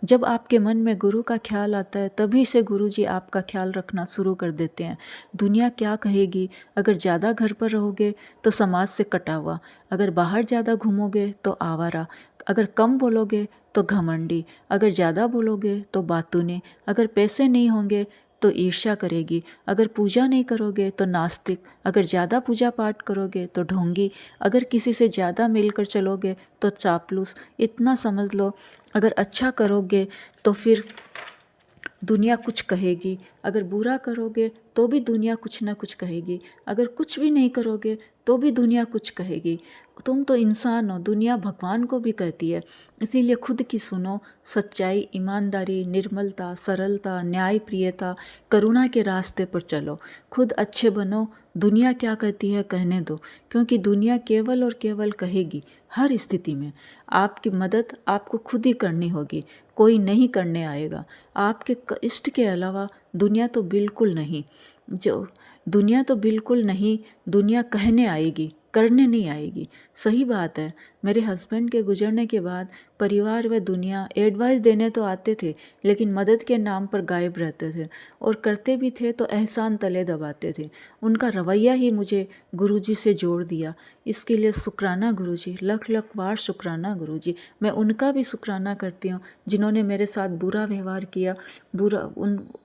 जब आपके मन में गुरु का ख्याल आता है, तभी से गुरुजी आपका ख्याल रखना शुरू कर देते हैं। दुनिया क्या कहेगी? अगर ज़्यादा घर पर रहोगे तो समाज से कटा हुआ, अगर बाहर ज़्यादा घूमोगे तो आवारा, अगर कम बोलोगे तो घमंडी, अगर ज़्यादा बोलोगे तो बातूनी, अगर पैसे नहीं होंगे तो ईर्ष्या करेगी, अगर पूजा नहीं करोगे तो नास्तिक, अगर ज़्यादा पूजा पाठ करोगे तो ढोंगी, अगर किसी से ज़्यादा मिलकर चलोगे तो चापलूस। इतना समझ लो, अगर अच्छा करोगे तो फिर दुनिया कुछ कहेगी, अगर बुरा करोगे तो भी दुनिया कुछ ना कुछ कहेगी, अगर कुछ भी नहीं करोगे तो भी दुनिया कुछ कहेगी। तुम तो इंसान हो, दुनिया भगवान को भी कहती है। इसीलिए खुद की सुनो। सच्चाई, ईमानदारी, निर्मलता, सरलता, न्यायप्रियता, करुणा के रास्ते पर चलो। खुद अच्छे बनो। दुनिया क्या कहती है कहने दो, क्योंकि दुनिया केवल और केवल कहेगी हर स्थिति में। आपकी मदद आपको खुद ही करनी होगी, कोई नहीं करने आएगा। आपके इष्ट के अलावा दुनिया तो बिल्कुल नहीं, दुनिया कहने आएगी, करने नहीं आएगी। सही बात है। मेरे हस्बैंड के गुजरने के बाद परिवार व दुनिया एडवाइस देने तो आते थे, लेकिन मदद के नाम पर गायब रहते थे, और करते भी थे तो एहसान तले दबाते थे। उनका रवैया ही मुझे गुरुजी से जोड़ दिया। इसके लिए शुक्राना गुरुजी, लख लख वार शुक्राना गुरुजी। मैं उनका भी शुक्राना करती हूँ जिन्होंने मेरे साथ बुरा व्यवहार किया।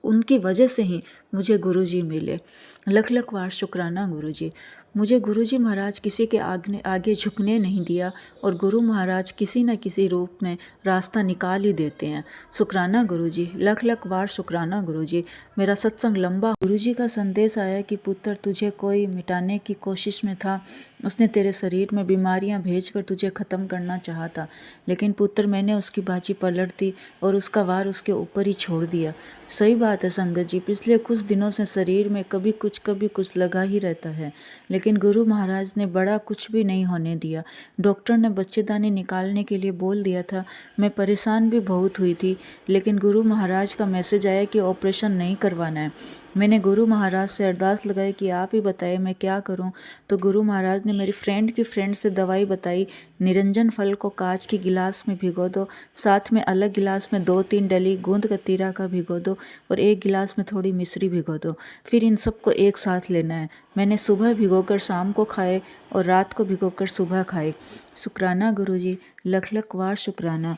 उनकी वजह से ही मुझे गुरुजी मिले। लख लख वार शुक्राना गुरुजी। मुझे गुरुजी महाराज किसी के आगे झुकने नहीं दिया, और गुरु महाराज किसी न किसी रूप में रास्ता निकाल ही देते हैं। शुक्राना गुरुजी, लख लख वार शुक्राना गुरुजी। मेरा सत्संग लंबा। गुरुजी का संदेश आया कि पुत्र, तुझे कोई मिटाने की कोशिश में था, उसने तेरे शरीर में बीमारियां भेजकर तुझे ख़त्म करना चाहा था, लेकिन पुत्र मैंने उसकी बाजी पलट दी और उसका वार उसके ऊपर ही छोड़ दिया। सही बात है संगत जी, पिछले कुछ दिनों से शरीर में कभी कुछ लगा ही रहता है, लेकिन लेकिन गुरु महाराज ने बड़ा कुछ भी नहीं होने दिया। डॉक्टर ने बच्चेदानी निकालने के लिए बोल दिया था। मैं परेशान भी बहुत हुई थी, लेकिन गुरु महाराज का मैसेज आया कि ऑपरेशन नहीं करवाना है। मैंने गुरु महाराज से अरदास लगाई कि आप ही बताइए मैं क्या करूं। तो गुरु महाराज ने मेरी फ्रेंड की फ्रेंड से दवाई बताई। निरंजन फल को कांच की गिलास में भिगो दो, साथ में अलग गिलास में 2-3 डली गूंद कतीरा का भिगो दो और एक गिलास में थोड़ी मिश्री भिगो दो। फिर इन सबको एक साथ लेना है। मैंने सुबह भिगोकर शाम को खाए और रात को भिगोकर सुबह खाए। शुक्राना गुरुजी, लख लख वार शुक्राना।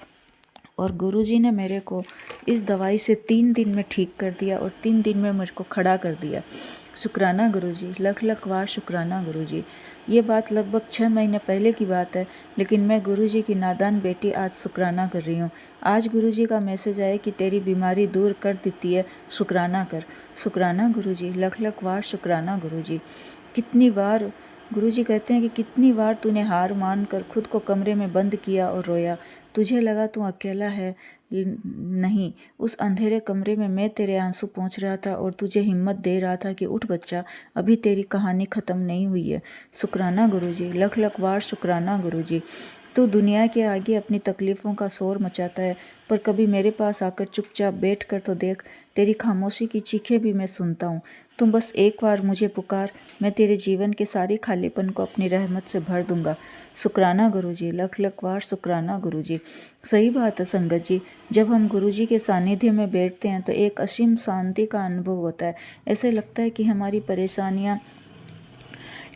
और गुरुजी ने मेरे को इस दवाई से 3 दिन में ठीक कर दिया और 3 दिन में मेरे को खड़ा कर दिया। शुक्राना गुरुजी, लख लख वार शुक्राना गुरुजी। ये बात लगभग 6 महीने पहले की बात है, लेकिन मैं गुरुजी की नादान बेटी आज शुक्राना कर रही हूँ। आज गुरुजी का मैसेज आया कि तेरी बीमारी दूर कर देती है, शुक्राना कर। शुक्राना गुरुजी, लख लख वार शुक्राना गुरुजी। कितनी बार गुरुजी कहते हैं कि कितनी बार तूने हार मानकर खुद को कमरे में बंद किया और रोया। तुझे लगा तू अकेला है, नहीं, उस अंधेरे कमरे में मैं तेरे आंसू पोंछ रहा था और तुझे हिम्मत दे रहा था कि उठ बच्चा, अभी तेरी कहानी ख़त्म नहीं हुई है। शुक्राना गुरुजी, लख लख वार शुक्राना गुरुजी। तू दुनिया के आगे अपनी तकलीफ़ों का शोर मचाता है, पर कभी मेरे पास आकर चुपचाप बैठ कर तो देख, तेरी खामोशी की चीखें भी मैं सुनता हूँ। तुम बस एक बार मुझे पुकार, मैं तेरे जीवन के सारे खालीपन को अपनी रहमत से भर दूंगा। शुक्राना गुरुजी, लख लख वार शुक्राना गुरुजी। सही बात है संगत जी, जब हम गुरुजी के सानिध्य में बैठते हैं तो एक असीम शांति का अनुभव होता है। ऐसे लगता है कि हमारी परेशानियाँ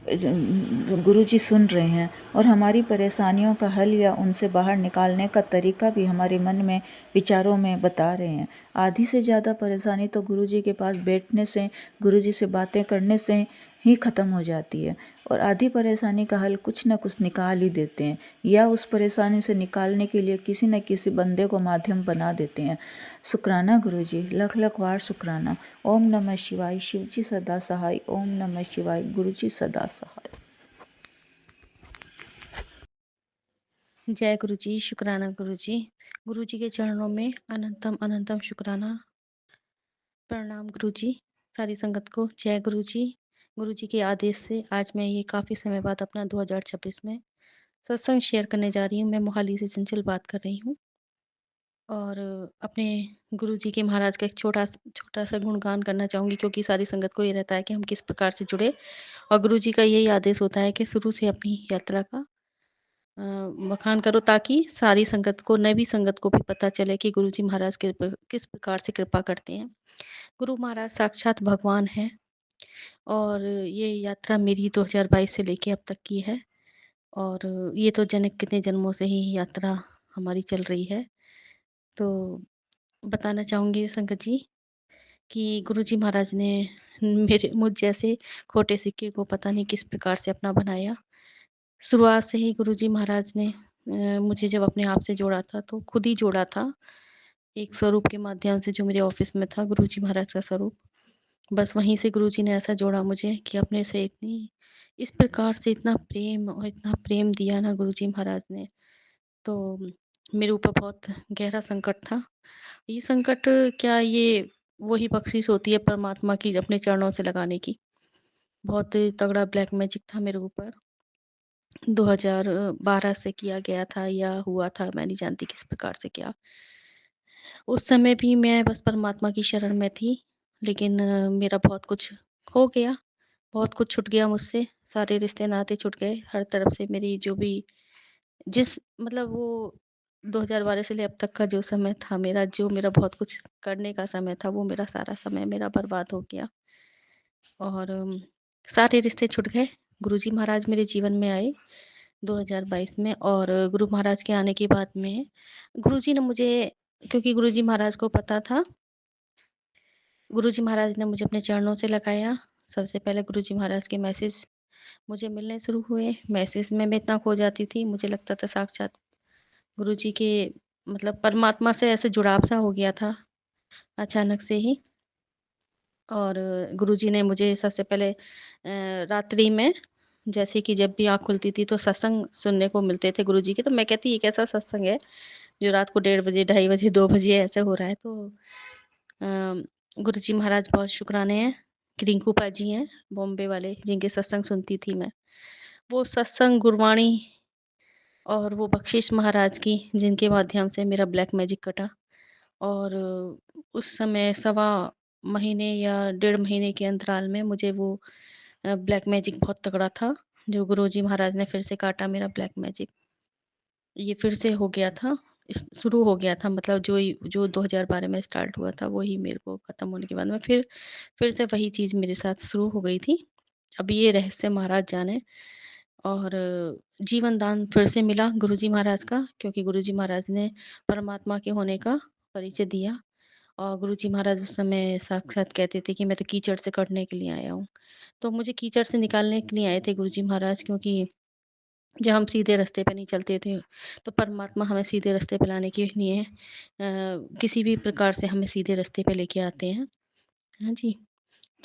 गुरुजी सुन रहे हैं और हमारी परेशानियों का हल या उनसे बाहर निकालने का तरीका भी हमारे मन में, विचारों में बता रहे हैं। आधी से ज़्यादा परेशानी तो गुरुजी के पास बैठने से, गुरुजी से बातें करने से ही ख़त्म हो जाती है, और आधी परेशानी का हल कुछ न कुछ निकाल ही देते हैं, या उस परेशानी से निकालने के लिए किसी न किसी बंदे को माध्यम बना देते हैं। शुक्राना गुरुजी, लख लख वार शुक्राना। ओम नमः शिवाय, शिवजी सदा सहाय। ओम नमः शिवाय, गुरुजी सदा सहाय। जय गुरु जी, शुक्राना गुरु जी। गुरु जी के चरणों में अनंतम अनंतम शुक्राना। प्रणाम गुरु जी, सारी संगत को जय गुरु जी। गुरु जी के आदेश से आज मैं ये काफ़ी समय बाद अपना 2026 में सत्संग शेयर करने जा रही हूँ। मैं मोहाली से चंचल बात कर रही हूँ और अपने गुरु जी के महाराज का एक छोटा सा गुणगान करना चाहूँगी, क्योंकि सारी संगत को ये रहता है कि हम किस प्रकार से जुड़े, और गुरु जी का यही आदेश होता है कि शुरू से अपनी यात्रा का बखान करो, ताकि सारी संगत को, नई संगत को भी पता चले कि गुरुजी महाराज किस प्रकार से कृपा करते हैं। गुरु महाराज साक्षात भगवान है, और ये यात्रा मेरी 2022 से लेके अब तक की है, और ये तो जन कितने जन्मों से ही यात्रा हमारी चल रही है। तो बताना चाहूँगी संगत जी कि गुरुजी महाराज ने मुझ जैसे खोटे सिक्के को पता नहीं किस प्रकार से अपना बनाया। शुरुआत से ही गुरुजी महाराज ने मुझे जब अपने आप से जोड़ा था, तो खुद ही जोड़ा था एक स्वरूप के माध्यम से, जो मेरे ऑफिस में था गुरुजी महाराज का स्वरूप। बस वहीं से गुरुजी ने ऐसा जोड़ा मुझे कि अपने से इतनी, इस प्रकार से इतना प्रेम और इतना प्रेम दिया ना गुरुजी महाराज ने, तो मेरे ऊपर बहुत गहरा संकट था। ये संकट क्या, ये वही बख्शिश होती है परमात्मा की अपने चरणों से लगाने की। बहुत तगड़ा ब्लैक मैजिक था मेरे ऊपर, 2012 से किया गया था या हुआ था, मैं नहीं जानती किस प्रकार से क्या। उस समय भी मैं बस परमात्मा की शरण में थी, लेकिन मेरा बहुत कुछ खो गया, बहुत कुछ छूट गया मुझसे, सारे रिश्ते नाते छूट गए हर तरफ से। मेरी जो भी, जिस मतलब वो 2012 से ले अब तक का जो समय था मेरा, जो मेरा बहुत कुछ करने का समय था, वो मेरा सारा समय मेरा बर्बाद हो गया, और सारे रिश्ते छूट गए। गुरुजी महाराज मेरे जीवन में आए 2022 में, और गुरु महाराज के आने के बाद में गुरुजी ने मुझे, क्योंकि गुरुजी महाराज को पता था, गुरुजी महाराज ने मुझे अपने चरणों से लगाया। सबसे पहले गुरुजी महाराज के मैसेज मुझे मिलने शुरू हुए। मैसेज में मैं इतना खो जाती थी, मुझे लगता था साक्षात गुरुजी के, मतलब परमात्मा से ऐसे जुड़ाव सा हो गया था अचानक से ही। और गुरुजी ने मुझे सबसे पहले रात्रि में, जैसे कि जब भी आँख खुलती थी तो सत्संग सुनने को मिलते थे गुरुजी के, तो मैं कहती ये कैसा सत्संग है जो रात को 1:30 बजे, 2:30 बजे, 2 बजे ऐसे हो रहा है। तो गुरुजी महाराज बहुत शुक्राने हैं रिंकू पाजी हैं, बॉम्बे वाले, जिनके सत्संग सुनती थी मैं। वो सत्संग, गुरबाणी और वो बख्शिश महाराज की, जिनके माध्यम से मेरा ब्लैक मैजिक कटा। और उस समय सवा महीने या 1.5 महीने के अंतराल में मुझे वो ब्लैक मैजिक बहुत तगड़ा था, जो गुरुजी महाराज ने फिर से काटा मेरा ब्लैक मैजिक। ये फिर से हो गया था, शुरू हो गया था, मतलब जो 2012 में स्टार्ट हुआ था वही मेरे को खत्म होने के बाद में फिर से वही चीज़ मेरे साथ शुरू हो गई थी। अब ये रहस्य महाराज जाने। और जीवन दान फिर से मिला गुरुजी महाराज का, क्योंकि गुरुजी महाराज ने परमात्मा के होने का परिचय दिया। और गुरुजी महाराज उस समय साक्षात कहते थे कि मैं तो कीचड़ से कटने के लिए आया हूँ। तो मुझे कीचड़ से निकालने के लिए आए थे गुरुजी महाराज, क्योंकि जब हम सीधे रास्ते पे नहीं चलते थे, तो परमात्मा हमें सीधे रास्ते पे लाने के लिए किसी भी प्रकार से हमें सीधे रास्ते पे लेके आते हैं। हाँ जी,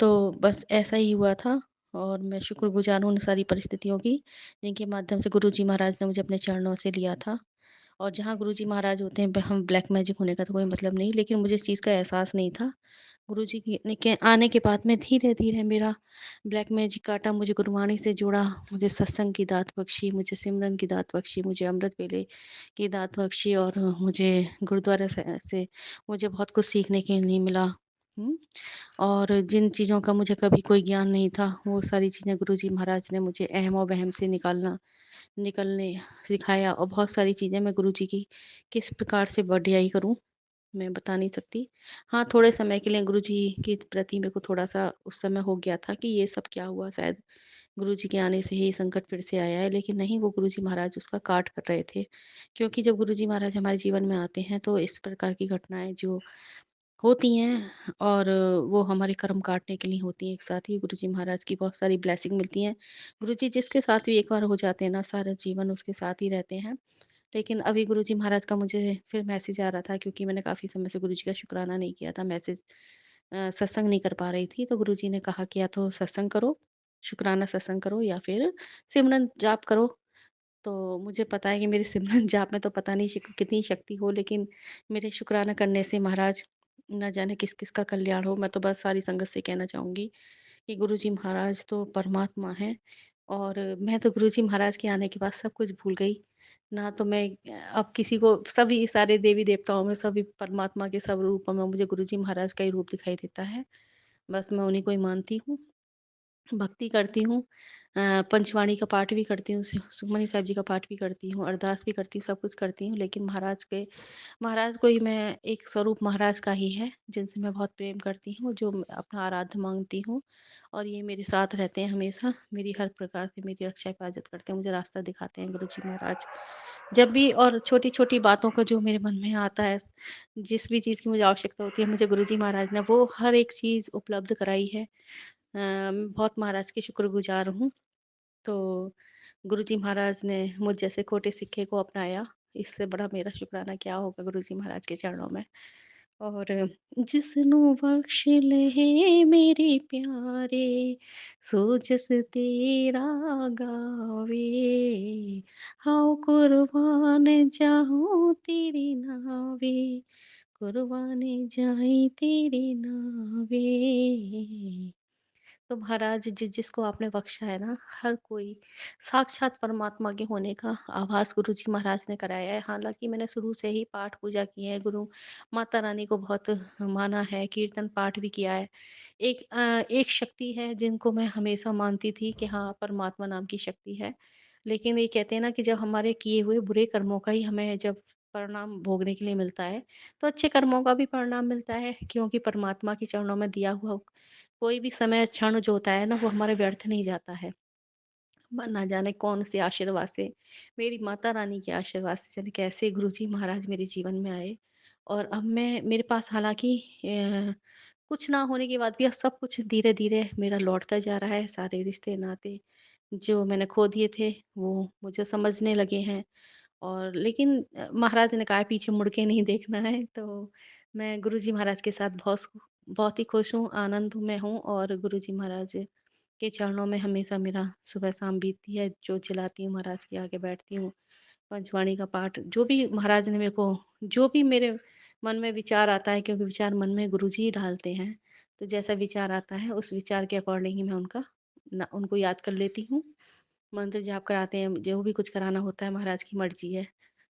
तो बस ऐसा ही हुआ था। और मैं शुक्रगुज़ार हूँ उन सारी परिस्थितियों की, जिनके माध्यम से गुरुजी महाराज ने मुझे अपने चरणों से लिया था। और जहाँ गुरुजी महाराज होते हैं, हम ब्लैक मैजिक होने का तो कोई मतलब नहीं, लेकिन मुझे इस चीज़ का एहसास नहीं था। गुरुजी के आने के बाद में धीरे-धीरे मेरा ब्लैक मैजिक काटा, मुझे गुरबाणी से जोड़ा, मुझे सत्संग की दात बख्शी, मुझे सिमरन की दात बख्शी, मुझे अमृत वेले की दात बख्शी। और मुझे गुरुद्वारा से मुझे बहुत कुछ सीखने के लिए मिला। हुँ। और जिन चीज़ों का मुझे कभी कोई ज्ञान नहीं था, वो सारी चीज़ें गुरुजी महाराज ने मुझे अहम और वहम से निकलने सिखाया। और बहुत सारी चीज़ें मैं गुरुजी की किस प्रकार से बढ़ियाई करूँ, मैं बता नहीं सकती। हाँ, थोड़े समय के लिए गुरुजी के प्रति मेरे को थोड़ा-सा उस समय हो गया था कि ये सब क्या हुआ, शायद गुरुजी के आने से ही संकट फिर से आया है, लेकिन नहीं, वो गुरुजी महाराज उसका काट कर रहे थे। क्योंकि जब गुरुजी महाराज हमारे जीवन में आते हैं, तो इस प्रकार की घटनाएँ जो होती हैं, और वो हमारे कर्म काटने के लिए होती हैं। एक साथ ही गुरुजी महाराज की बहुत सारी ब्लेसिंग मिलती हैं। गुरुजी जिसके साथ भी एक बार हो जाते हैं ना, सारा जीवन उसके साथ ही रहते हैं। लेकिन अभी गुरुजी महाराज का मुझे फिर मैसेज आ रहा था, क्योंकि मैंने काफ़ी समय से गुरुजी का शुकराना नहीं किया था। सत्संग नहीं कर पा रही थी, तो गुरुजी ने कहा कि या तो सत्संग करो, शुकराना सत्संग करो, या फिर सिमरन जाप करो। तो मुझे पता है कि मेरे सिमरन जाप में तो पता नहीं कितनी शक्ति हो, लेकिन मेरे शुकराना करने से महाराज न जाने किस-किस का कल्याण हो। मैं तो बस सारी संगत से कहना चाहूँगी कि गुरुजी महाराज तो परमात्मा हैं। और मैं तो गुरुजी महाराज के आने के बाद सब कुछ भूल गई। ना तो मैं अब किसी को, सभी सारे देवी-देवताओं में, सभी परमात्मा के सब रूपों में मुझे गुरुजी महाराज का ही रूप दिखाई देता है। बस मैं उन्हीं को ही मानती हूँ। भक्ति करती हूँ। पंचवाणी का पाठ भी करती हूँ, सुखमनी साहिब जी का पाठ भी करती हूँ, अरदास भी करती हूँ, सब कुछ करती हूँ। लेकिन महाराज को ही मैं, एक स्वरूप महाराज का ही है, जिनसे मैं बहुत प्रेम करती हूँ, जो मैं अपना आराध्य मांगती हूँ। और ये मेरे साथ रहते हैं हमेशा, मेरी हर प्रकार से मेरी रक्षा हिफाज़त करते हैं, मुझे रास्ता दिखाते हैं गुरुजी महाराज। जब भी और छोटी-छोटी बातों का जो मेरे मन में आता है, जिस भी चीज़ की मुझे आवश्यकता होती है, मुझे गुरुजी महाराज ने वो हर एक चीज़ उपलब्ध कराई है। मैं बहुत महाराज की शुक्रगुज़ार हूँ। तो गुरुजी महाराज ने मुझ जैसे खोटे सिक्के को अपनाया, इससे बड़ा मेरा शुकराना क्या होगा गुरुजी महाराज के चरणों में। और जिसनु बख्श लहे मेरे प्यारे, सो जस तेरा गावे, हाउ कुर्बान जाऊं तेरी नावे, कुर्बान जाई तेरी नावे। तो महाराज, जिसको आपने बख्शा है ना, हर कोई साक्षात परमात्मा के होने का आभास गुरुजी महाराज ने कराया है। हालाँकि मैंने शुरू से ही पाठ पूजा की है, गुरु माता रानी को बहुत माना है, कीर्तन पाठ भी किया है। एक शक्ति है जिनको मैं हमेशा मानती थी कि हाँ, परमात्मा नाम की शक्ति है। लेकिन ये कहते हैं ना कि जब हमारे किए हुए बुरे कर्मों का ही हमें जब परिणाम भोगने के लिए मिलता है, तो अच्छे कर्मों का भी परिणाम मिलता है, क्योंकि परमात्मा के चरणों में दिया हुआ कोई भी समय क्षण जो होता है ना, वो हमारे व्यर्थ नहीं जाता है। ना जाने कौन से आशीर्वाद से, मेरी माता रानी के आशीर्वाद से जाने कैसे गुरुजी महाराज मेरे जीवन में आए। और अब मैं, मेरे पास हालाँकि कुछ ना होने के बाद भी अब सब कुछ धीरे-धीरे मेरा लौटता जा रहा है। सारे रिश्ते-नाते जो मैंने खो दिए थे, वो मुझे समझने लगे हैं। और लेकिन महाराज ने कहा है पीछे मुड़ के नहीं देखना है, तो मैं गुरुजी महाराज के साथ बहुत ही खुश हूँ, आनंद में हूँ। और गुरुजी महाराज के चरणों में हमेशा मेरा सुबह-शाम बीतती है, जो चिल्लाती हूँ महाराज के आगे बैठती हूँ। पंचवाणी का पाठ, जो भी महाराज ने मेरे को, जो भी मेरे मन में विचार आता है, क्योंकि विचार मन में गुरुजी ही डालते हैं, तो जैसा विचार आता है उस विचार के अकॉर्डिंग ही मैं उनको याद कर लेती हूँ। मंत्र जाप कराते हैं, जो भी कुछ कराना होता है महाराज की मर्ज़ी है।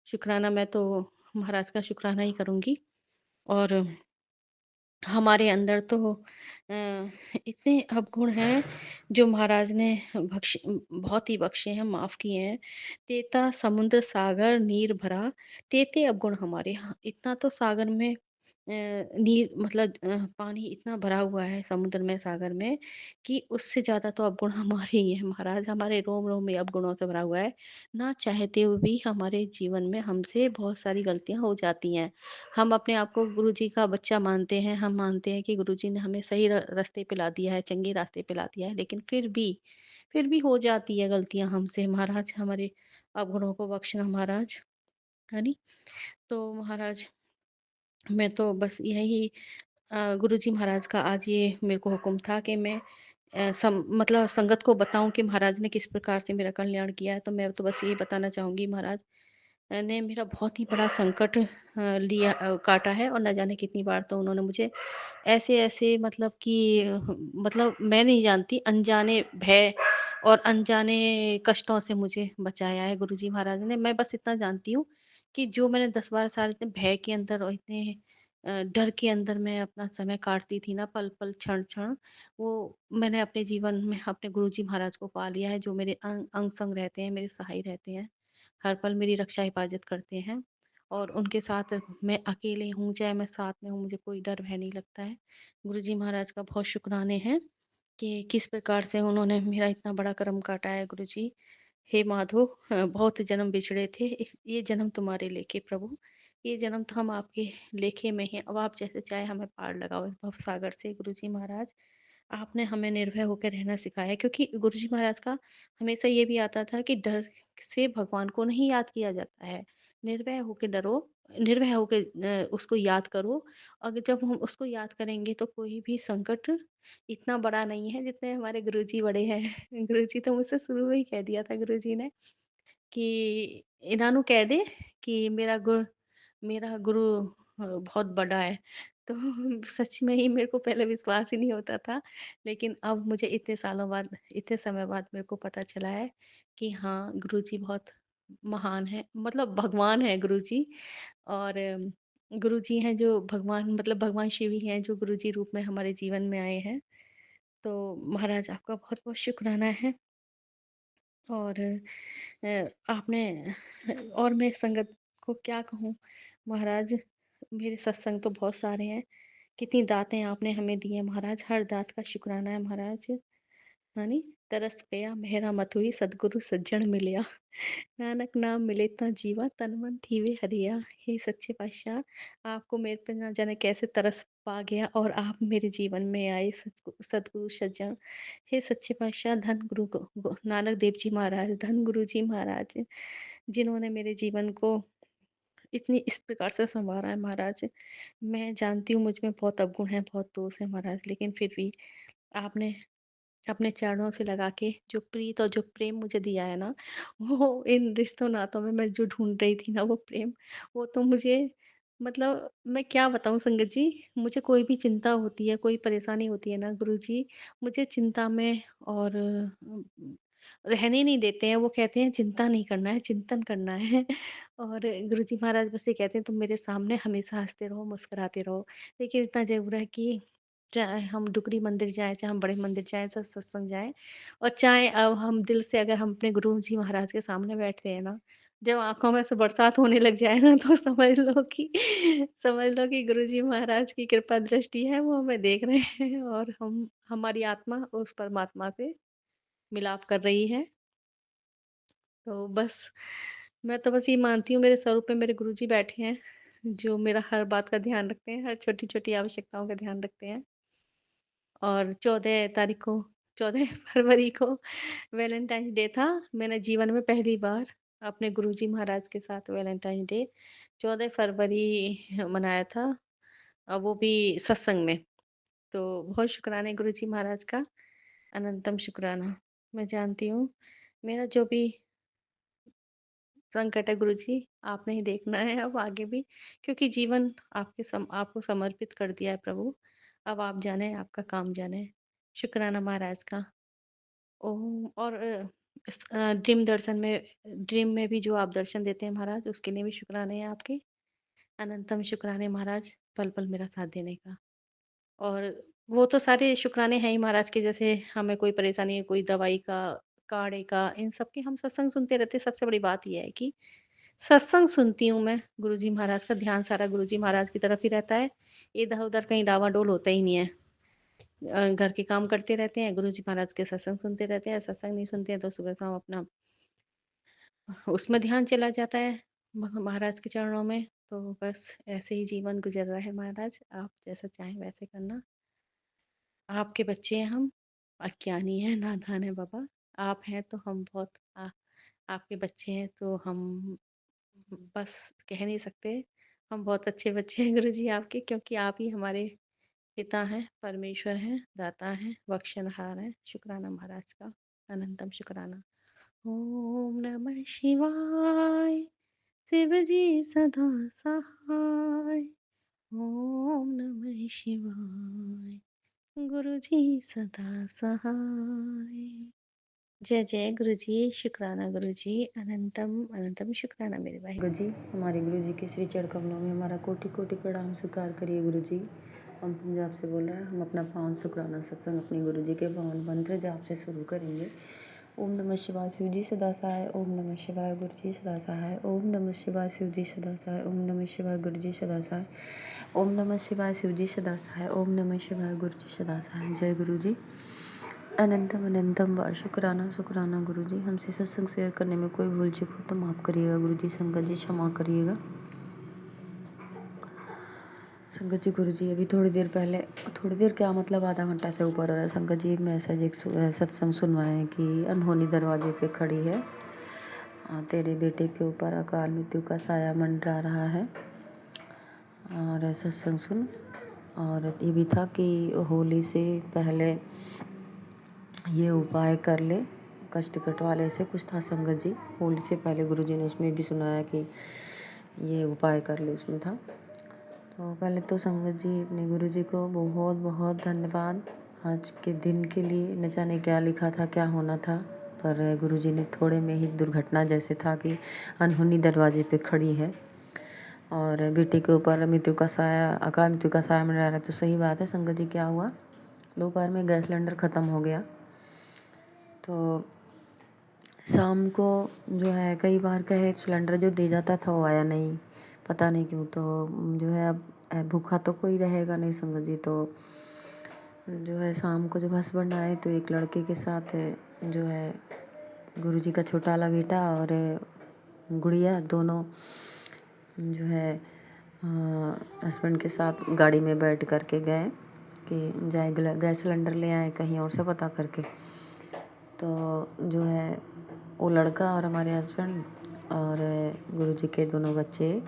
शुकराना मैं तो महाराज का शुकराना ही करूँगी। और हमारे अंदर तो इतने अवगुण हैं जो महाराज ने बहुत ही बख्शे हैं, माफ़ किए हैं। "तेता समुद्र सागर नीर भरा, तेते अवगुण हमारे।" हाँ, इतना तो सागर में नीर मतलब पानी इतना भरा हुआ है समुद्र में, सागर में, कि उससे ज़्यादा तो अवगुण हमारे ही हैं महाराज। हमारे रोम-रोम में अवगुणों से भरा हुआ है। ना चाहते हुए भी हमारे जीवन में हमसे बहुत सारी गलतियाँ हो जाती हैं। हम अपने आप को गुरुजी का बच्चा मानते हैं, हम मानते हैं कि गुरुजी ने हमें सही रास्ते पे ला दिया है, चंगे रास्ते पे ला दिया है, लेकिन फिर भी हो जाती है गलतियाँ हमसे। महाराज हमारे अवगुणों को बख्शना महाराज, है नी? तो महाराज मैं तो बस यही गुरुजी महाराज का आज ये मेरे को हुक्म था कि मैं मतलब संगत को बताऊँ कि महाराज ने किस प्रकार से मेरा कल्याण किया है। तो मैं तो बस यही बताना चाहूँगी, महाराज ने मेरा बहुत ही बड़ा संकट काटा है, और ना जाने कितनी बार तो उन्होंने मुझे ऐसे-ऐसे मतलब कि मतलब मैं नहीं जानती, अनजाने भय और अनजाने कष्टों से मुझे बचाया है गुरुजी महाराज ने। मैं बस इतना जानती हूँ कि जो मैंने 10-12 साल इतने भय के अंदर और इतने डर के अंदर मैं अपना समय काटती थी ना, पल-पल, क्षण-क्षण, वो मैंने अपने जीवन में अपने गुरुजी महाराज को पा लिया है, जो मेरे अंग-संग रहते हैं, मेरे सहाय रहते हैं। हर पल मेरी रक्षा हिफाज़त करते हैं, और उनके साथ मैं अकेले हूँ, चाहे मैं साथ में हूँ, मुझे कोई डर भय नहीं लगता है। गुरुजी महाराज का बहुत शुक्राने हैं कि किस प्रकार से उन्होंने मेरा इतना बड़ा कर्म काटा है गुरुजी। हे माधो, बहुत जन्म बिछड़े थे, ये जन्म तुम्हारे लेखे प्रभु, ये जन्म तो हम आपके लेखे में हैं। अब आप जैसे चाहे हमें पार लगाओ इस भवसागर से गुरुजी महाराज। आपने हमें निर्भय होकर रहना सिखाया, क्योंकि गुरुजी महाराज का हमेशा ये भी आता था कि डर से भगवान को नहीं याद किया जाता है। निर्भय होके डरो, निर्भय होके उसको याद करो। अगर जब हम उसको याद करेंगे तो कोई भी संकट इतना बड़ा नहीं है जितने हमारे गुरुजी बड़े हैं। गुरुजी तो मुझसे शुरू में ही कह दिया था गुरुजी ने कि इन्हां नू कह दे कि मेरा गुरु बहुत बड़ा है। तो सच में ही मेरे को पहले विश्वास ही नहीं होता था, लेकिन अब मुझे इतने सालों बाद, इतने समय बाद मेरे को पता चला है कि हाँ, गुरुजी बहुत महान हैं, मतलब भगवान हैं गुरुजी। और गुरुजी हैं जो भगवान, मतलब भगवान शिव ही हैं जो गुरुजी रूप में हमारे जीवन में आए हैं। तो महाराज आपका बहुत-बहुत शुकराना है। और आपने और मैं संगत को क्या कहूँ महाराज, मेरे सत्संग तो बहुत सारे हैं। कितनी दातें आपने हमें दी हैं महाराज, हर दात का शुकराना है महाराज। है नी? तरस पिया मेहरा मत हुई, सद्गुरु सज्जन मिलिया। नानक नाम मिले ता जीवा, तन मन थीवे हरिया। हे सच्चे पातशाह, आपको मेरे पे ना जाने कैसे तरस पा गया और आप मेरे जीवन में आए सद्गुरु सज्जन। हे सच्चे पातशाह, धन नानक देव जी महाराज, धन गुरु जी महाराज, जिन्होंने मेरे जीवन को इतनी इस प्रकार से सँवारा है महाराज। मैं जानती हूँ मुझ में बहुत अवगुण है, बहुत दोष है महाराज, लेकिन फिर भी आपने अपने चरणों से लगा के जो प्रीत और जो प्रेम मुझे दिया है ना, वो इन रिश्तों नातों में मैं जो ढूँढ रही थी ना वो प्रेम, वो तो मुझे, मतलब मैं क्या बताऊँ संगत जी, मुझे कोई भी चिंता होती है, कोई परेशानी होती है ना गुरुजी, मुझे चिंता में और रहने नहीं देते हैं। वो कहते हैं चिंता नहीं करना है, चिंतन करना है। और गुरुजी महाराज बस ये कहते हैं तुम मेरे सामने हमेशा हँसते रहो, मुस्कुराते रहो। लेकिन इतना ज़रूर है कि चाहे हम डुगरी मंदिर जाएँ, चाहे हम बड़े मंदिर जाएँ, चाहे सत्संग जाएँ, और चाहे अब हम दिल से अगर हम अपने गुरुजी महाराज के सामने बैठते हैं ना, जब आँखों में से बरसात होने लग जाए ना, तो समझ लो कि गुरुजी महाराज की कृपा दृष्टि है, वो हमें देख रहे हैं, और हमारी आत्मा उस परमात्मा से मिलाप कर रही है। तो बस मैं तो बस ये मानती हूँ मेरे स्वरूप में मेरे गुरुजी बैठे हैं, जो मेरा हर बात का ध्यान रखते हैं, हर छोटी-छोटी आवश्यकताओं का ध्यान रखते हैं। और 14 तारीख को 14 फरवरी को वैलेंटाइन डे था। मैंने जीवन में पहली बार अपने गुरुजी महाराज के साथ वैलेंटाइन डे 14 फरवरी मनाया था, वो भी सत्संग में। तो बहुत शुक्राना है गुरुजी महाराज का, अनंतम शुक्राना। मैं जानती हूँ मेरा जो भी संकट है गुरुजी, आपने ही देखना है अब आगे भी, क्योंकि जीवन आपको समर्पित कर दिया है प्रभु। अब आप जाने, आपका काम जाने। शुक्राना महाराज का। ओम। और ड्रीम में भी जो आप दर्शन देते हैं महाराज, उसके लिए भी शुक्राने हैं आपके। अनंतम शुक्राने महाराज, पल-पल मेरा साथ देने का। और वो तो सारे शुक्राने हैं ही महाराज के, जैसे हमें कोई परेशानी है, कोई दवाई का, काढ़े का, इन सब की हम सत्संग सुनते रहते हैं। सबसे बड़ी बात ये है कि सत्संग सुनती हूँ मैं, गुरुजी महाराज का ध्यान सारा गुरुजी महाराज की तरफ ही रहता है। इधर-उधर कहीं डावाडोल होता ही नहीं है। घर के काम करते रहते हैं, गुरुजी महाराज के सत्संग सुनते रहते हैं। सत्संग नहीं सुनते हैं तो सुबह-शाम अपना उसमें ध्यान चला जाता है महाराज के चरणों में। तो बस ऐसे ही जीवन गुजर रहा है महाराज, आप जैसा चाहें वैसे करना। आपके बच्चे हैं हम, अज्ञानी हैं, नादान हैं बाबा। आप हैं तो हम बहुत आपके बच्चे हैं तो हम बस कह नहीं सकते। हम बहुत अच्छे बच्चे हैं गुरुजी आपके, क्योंकि आप ही हमारे पिता हैं, परमेश्वर हैं, दाता हैं, बख्शनहार हैं। शुक्राना महाराज का, अनंतम शुक्राना। ओम नमः शिवाय। शिव जी सदा सहाय। ओम नमः शिवाय। गुरु जी सदा सहाय। जय जय गुरु जी, शुक्राना गुरु जी, अनंतम अनंतम शुक्राना मेरे भाई। गुरु जी, हमारे गुरु जी के श्री चरण कमलों में हमारा कोटि कोटि प्रणाम स्वीकार करिए गुरु जी। हम पंजाब से बोल रहे हैं। हम अपना पावन शुक्राना सत्संग अपने गुरु जी के पावन मंत्र जाप से शुरू करेंगे। ओम नमः शिवाय शिव जी सदा सहाय। ओम नमः शिवाय गुरु जी सदा सहाय। ओम नमः शिवाय शिव जी सदा सहाय। ओम नमः शिवाय गुरु जी सदा सहाय। ओम नमः शिवाय शिव जी सदा सहाय। ओम नमः शिवाय गुरु जी सदा सहाय। जय गुरु जी। अनंतम अनंतम बार शुक्राना शुक्राना गुरु जी। हमसे सत्संग शेयर करने में कोई भूल चूक हो तो माफ़ करिएगा गुरु जी। संगत जी क्षमा करिएगा। संगत जी गुरु जी, अभी थोड़ी देर क्या मतलब आधा घंटा से ऊपर हो रहा है। संगत जी मैसेज एक सत्संग सुनवाए हैं कि अनहोनी दरवाजे पे खड़ी है, तेरे बेटे के ऊपर अकाल मृत्यु का साया मंडरा रहा है। और सत्संग सुन। और ये भी था कि होली से पहले ये उपाय कर ले, कष्ट कटवाले से कुछ था संगत जी। होली से पहले गुरु जी ने उसमें भी सुनाया कि ये उपाय कर ले, उसमें था। तो पहले तो संगत जी अपने गुरु जी को बहुत बहुत धन्यवाद आज के दिन के लिए। न जाने क्या लिखा था, क्या होना था, पर गुरु जी ने थोड़े में ही दुर्घटना जैसे था कि अनहोनी दरवाजे पे खड़ी है और बेटे के ऊपर मृत्यु का साया, अकाल मृत्यु का साया मंडरा रहा है। तो सही बात है संगत जी। क्या हुआ, दोपहर में गैस सिलेंडर ख़त्म हो गया। तो शाम को जो है कई बार कहे सिलेंडर जो दे जाता था वो आया नहीं, पता नहीं क्यों। तो जो है अब भूखा तो कोई रहेगा नहीं संगत जी। तो जो है शाम को जब हस्बैंड आए तो एक लड़के के साथ जो है गुरु जी का छोटा वाला बेटा और गुड़िया दोनों जो है हस्बैंड के साथ गाड़ी में बैठ कर के गए कि जाए गैस सिलेंडर ले आए कहीं और से पता करके। तो जो है वो लड़का और हमारे हस्बैंड और गुरु जी के दोनों बच्चे,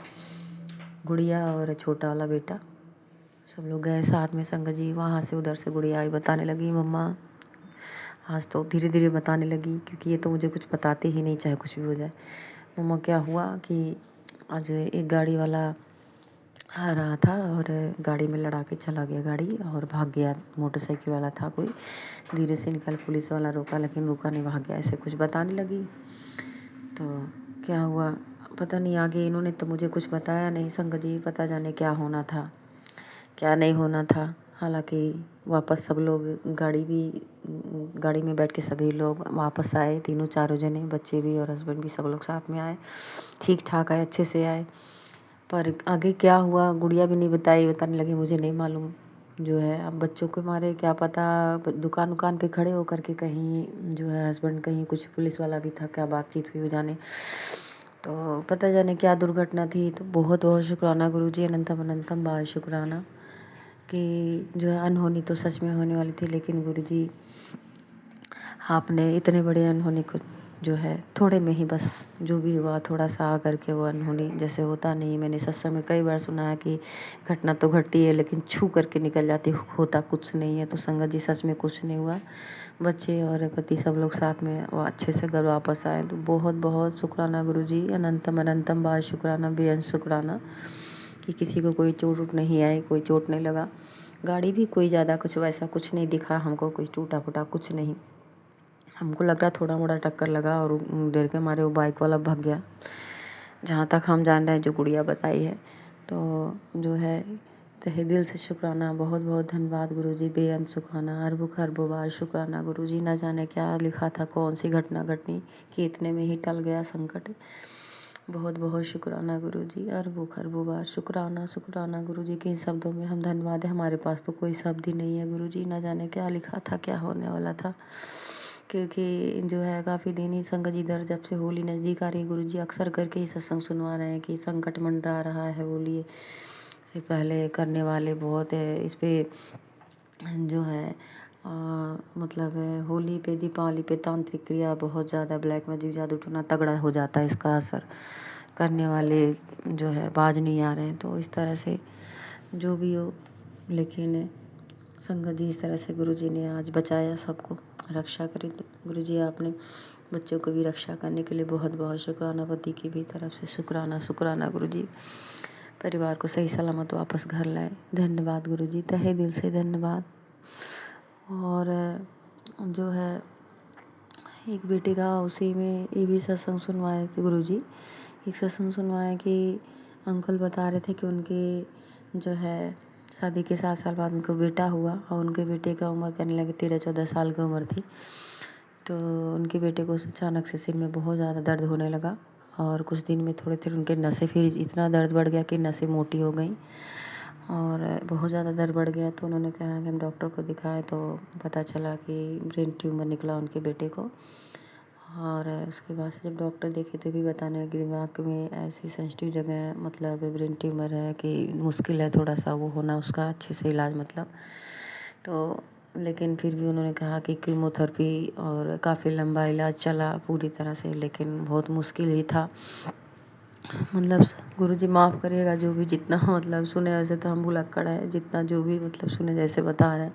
गुड़िया और छोटा वाला बेटा, सब लोग गए साथ में संगत जी। वहाँ से उधर से गुड़िया आई, बताने लगी मम्मा, आज तो धीरे धीरे बताने लगी क्योंकि ये तो मुझे कुछ बताते ही नहीं, चाहे कुछ भी हो जाए। मम्मा क्या हुआ कि आज एक गाड़ी वाला आ रहा था और गाड़ी में लड़ा के चला गया गाड़ी और भाग गया। मोटरसाइकिल वाला था कोई, धीरे से निकल, पुलिस वाला रोका लेकिन रुका नहीं, भाग गया, ऐसे कुछ बताने लगी। तो क्या हुआ पता नहीं, आगे इन्होंने तो मुझे कुछ बताया नहीं संगत जी। पता जाने क्या होना था, क्या नहीं होना था। हालांकि वापस सब लोग गाड़ी में बैठ के सभी लोग वापस आए, तीनों चारों जने, बच्चे भी और हस्बैंड भी, सब लोग साथ में आए, ठीक ठाक आए, अच्छे से आए। पर आगे क्या हुआ गुड़िया भी नहीं बताई, बताने लगी मुझे नहीं मालूम। जो है अब बच्चों के मारे क्या पता, दुकान पे खड़े होकर के कहीं जो है हस्बैंड कहीं कुछ पुलिस वाला भी था, क्या बातचीत हुई जाने। तो पता जाने क्या दुर्घटना थी। तो बहुत बहुत शुक्राना गुरु जी, अनंतम अनंतम बार शुक्राना कि जो है अनहोनी तो सच में होने वाली थी, लेकिन गुरु जी आपने इतने बड़े अनहोनी को जो है थोड़े में ही बस जो भी हुआ थोड़ा सा आ करके वो अनहोनी जैसे होता नहीं। मैंने सत्संग में कई बार सुना है कि घटना तो घटती है लेकिन छू करके निकल जाती, होता कुछ नहीं है। तो संगत जी सच में कुछ नहीं हुआ, बच्चे और पति सब लोग साथ में वो अच्छे से घर वापस आए। तो बहुत बहुत शुक्राना गुरु जी, अनंतम अनंतम बार शुक्राना, बेअंत शुक्राना कि किसी को कोई चोट नहीं आई, कोई चोट नहीं लगा। गाड़ी भी कोई ज़्यादा कुछ वैसा कुछ नहीं दिखा हमको, कुछ टूटा फूटा कुछ नहीं। हमको लग रहा थोड़ा मोड़ा टक्कर लगा और डर के मारे वो बाइक वाला भाग गया, जहाँ तक हम जान रहे हैं, जो गुड़िया बताई है। तो जो है तहे दिल से शुक्राना, बहुत बहुत धन्यवाद गुरुजी, बेअंत शुक्राना, अरबों बार शुक्राना गुरुजी। न जाने क्या लिखा था, कौन सी घटना घटनी कि इतने में ही टल गया संकट। बहुत बहुत शुक्राना गुरुजी, अरबों बार शुक्राना शुक्राना गुरुजी। के इन शब्दों में हम धन्यवाद है, हमारे पास तो कोई शब्द ही नहीं है गुरुजी। न जाने क्या लिखा था, क्या होने वाला था, क्योंकि जो है काफ़ी दिन ही संगत जी इधर जब से होली नज़दीक आ रही है गुरुजी अक्सर करके ही सत्संग सुनवा रहे हैं कि संकट मंडरा रहा है। होली से पहले करने वाले बहुत है इस पे, जो है मतलब होली पे, दीपावली पे तांत्रिक क्रिया बहुत ज़्यादा, ब्लैक मैजिक जादू टोना तगड़ा हो जाता है, इसका असर करने वाले जो है बाज नहीं आ रहे हैं। तो इस तरह से जो भी हो, लेकिन संगत जी इस तरह से गुरुजी ने आज बचाया, सबको रक्षा करी। तो गुरुजी आपने बच्चों को भी रक्षा करने के लिए बहुत बहुत शुक्राना, पति की भी तरफ से शुक्राना शुक्राना गुरुजी। परिवार को सही सलामत वापस घर लाए, धन्यवाद गुरुजी, तहे दिल से धन्यवाद। और जो है एक बेटे का उसी में ये भी सत्संग सुनवाए थे गुरुजी। एक सत्संग सुनवाए कि अंकल बता रहे थे कि उनके जो है शादी के 7 साल बाद उनको बेटा हुआ और उनके बेटे का उम्र कहने लगे 13-14 साल की उम्र थी। तो उनके बेटे को अचानक से सिर में बहुत ज़्यादा दर्द होने लगा और कुछ दिन में थोड़े देर उनके नसें, फिर इतना दर्द बढ़ गया कि नसें मोटी हो गई और बहुत ज़्यादा दर्द बढ़ गया। तो उन्होंने कहा कि हम डॉक्टर को दिखाएं, तो पता चला कि ब्रेन ट्यूमर निकला उनके बेटे को। और उसके बाद से जब डॉक्टर देखे तो भी बताने लगे दिमाग में ऐसी सेंसिटिव जगह मतलब ब्रेन ट्यूमर है कि मुश्किल है थोड़ा सा वो होना उसका अच्छे से इलाज मतलब। तो लेकिन फिर भी उन्होंने कहा कि कीमोथेरेपी और काफ़ी लंबा इलाज चला पूरी तरह से, लेकिन बहुत मुश्किल ही था। मतलब गुरुजी माफ़ करिएगा जो भी जितना मतलब सुने, वैसे तो हम भुलक्कड़ है, जितना जो भी मतलब सुने जैसे बता रहे हैं।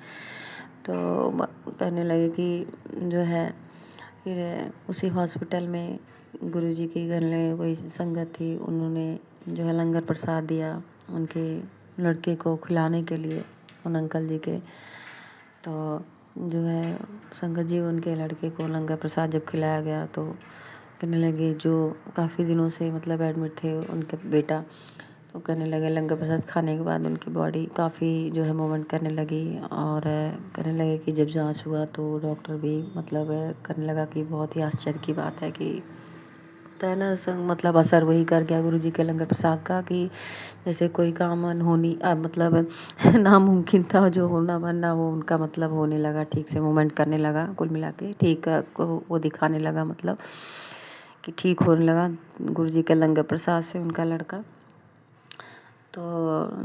तो कहने लगे कि जो है फिर उसी हॉस्पिटल में गुरुजी की घर में कोई संगत थी, उन्होंने जो है लंगर प्रसाद दिया उनके लड़के को खिलाने के लिए, उन अंकल जी के। तो जो है संगत जी उनके लड़के को लंगर प्रसाद जब खिलाया गया तो कहने लगे जो काफ़ी दिनों से मतलब एडमिट थे उनके बेटा, तो कहने लगे लंगर प्रसाद खाने के बाद उनकी बॉडी काफ़ी जो है मूवमेंट करने लगी और कहने लगे कि जब जांच हुआ तो डॉक्टर भी मतलब करने लगा कि बहुत ही आश्चर्य की बात है कि होता है ना संग मतलब असर वही कर गया गुरुजी के लंगर प्रसाद का कि जैसे कोई काम अनहोनी मतलब नामुमकिन था जो होना बनना वो उनका मतलब होने लगा, ठीक से मूवमेंट करने लगा, कुल मिला के ठीक वो दिखाने लगा मतलब कि ठीक होने लगा गुरुजी के लंगर प्रसाद से उनका लड़का। तो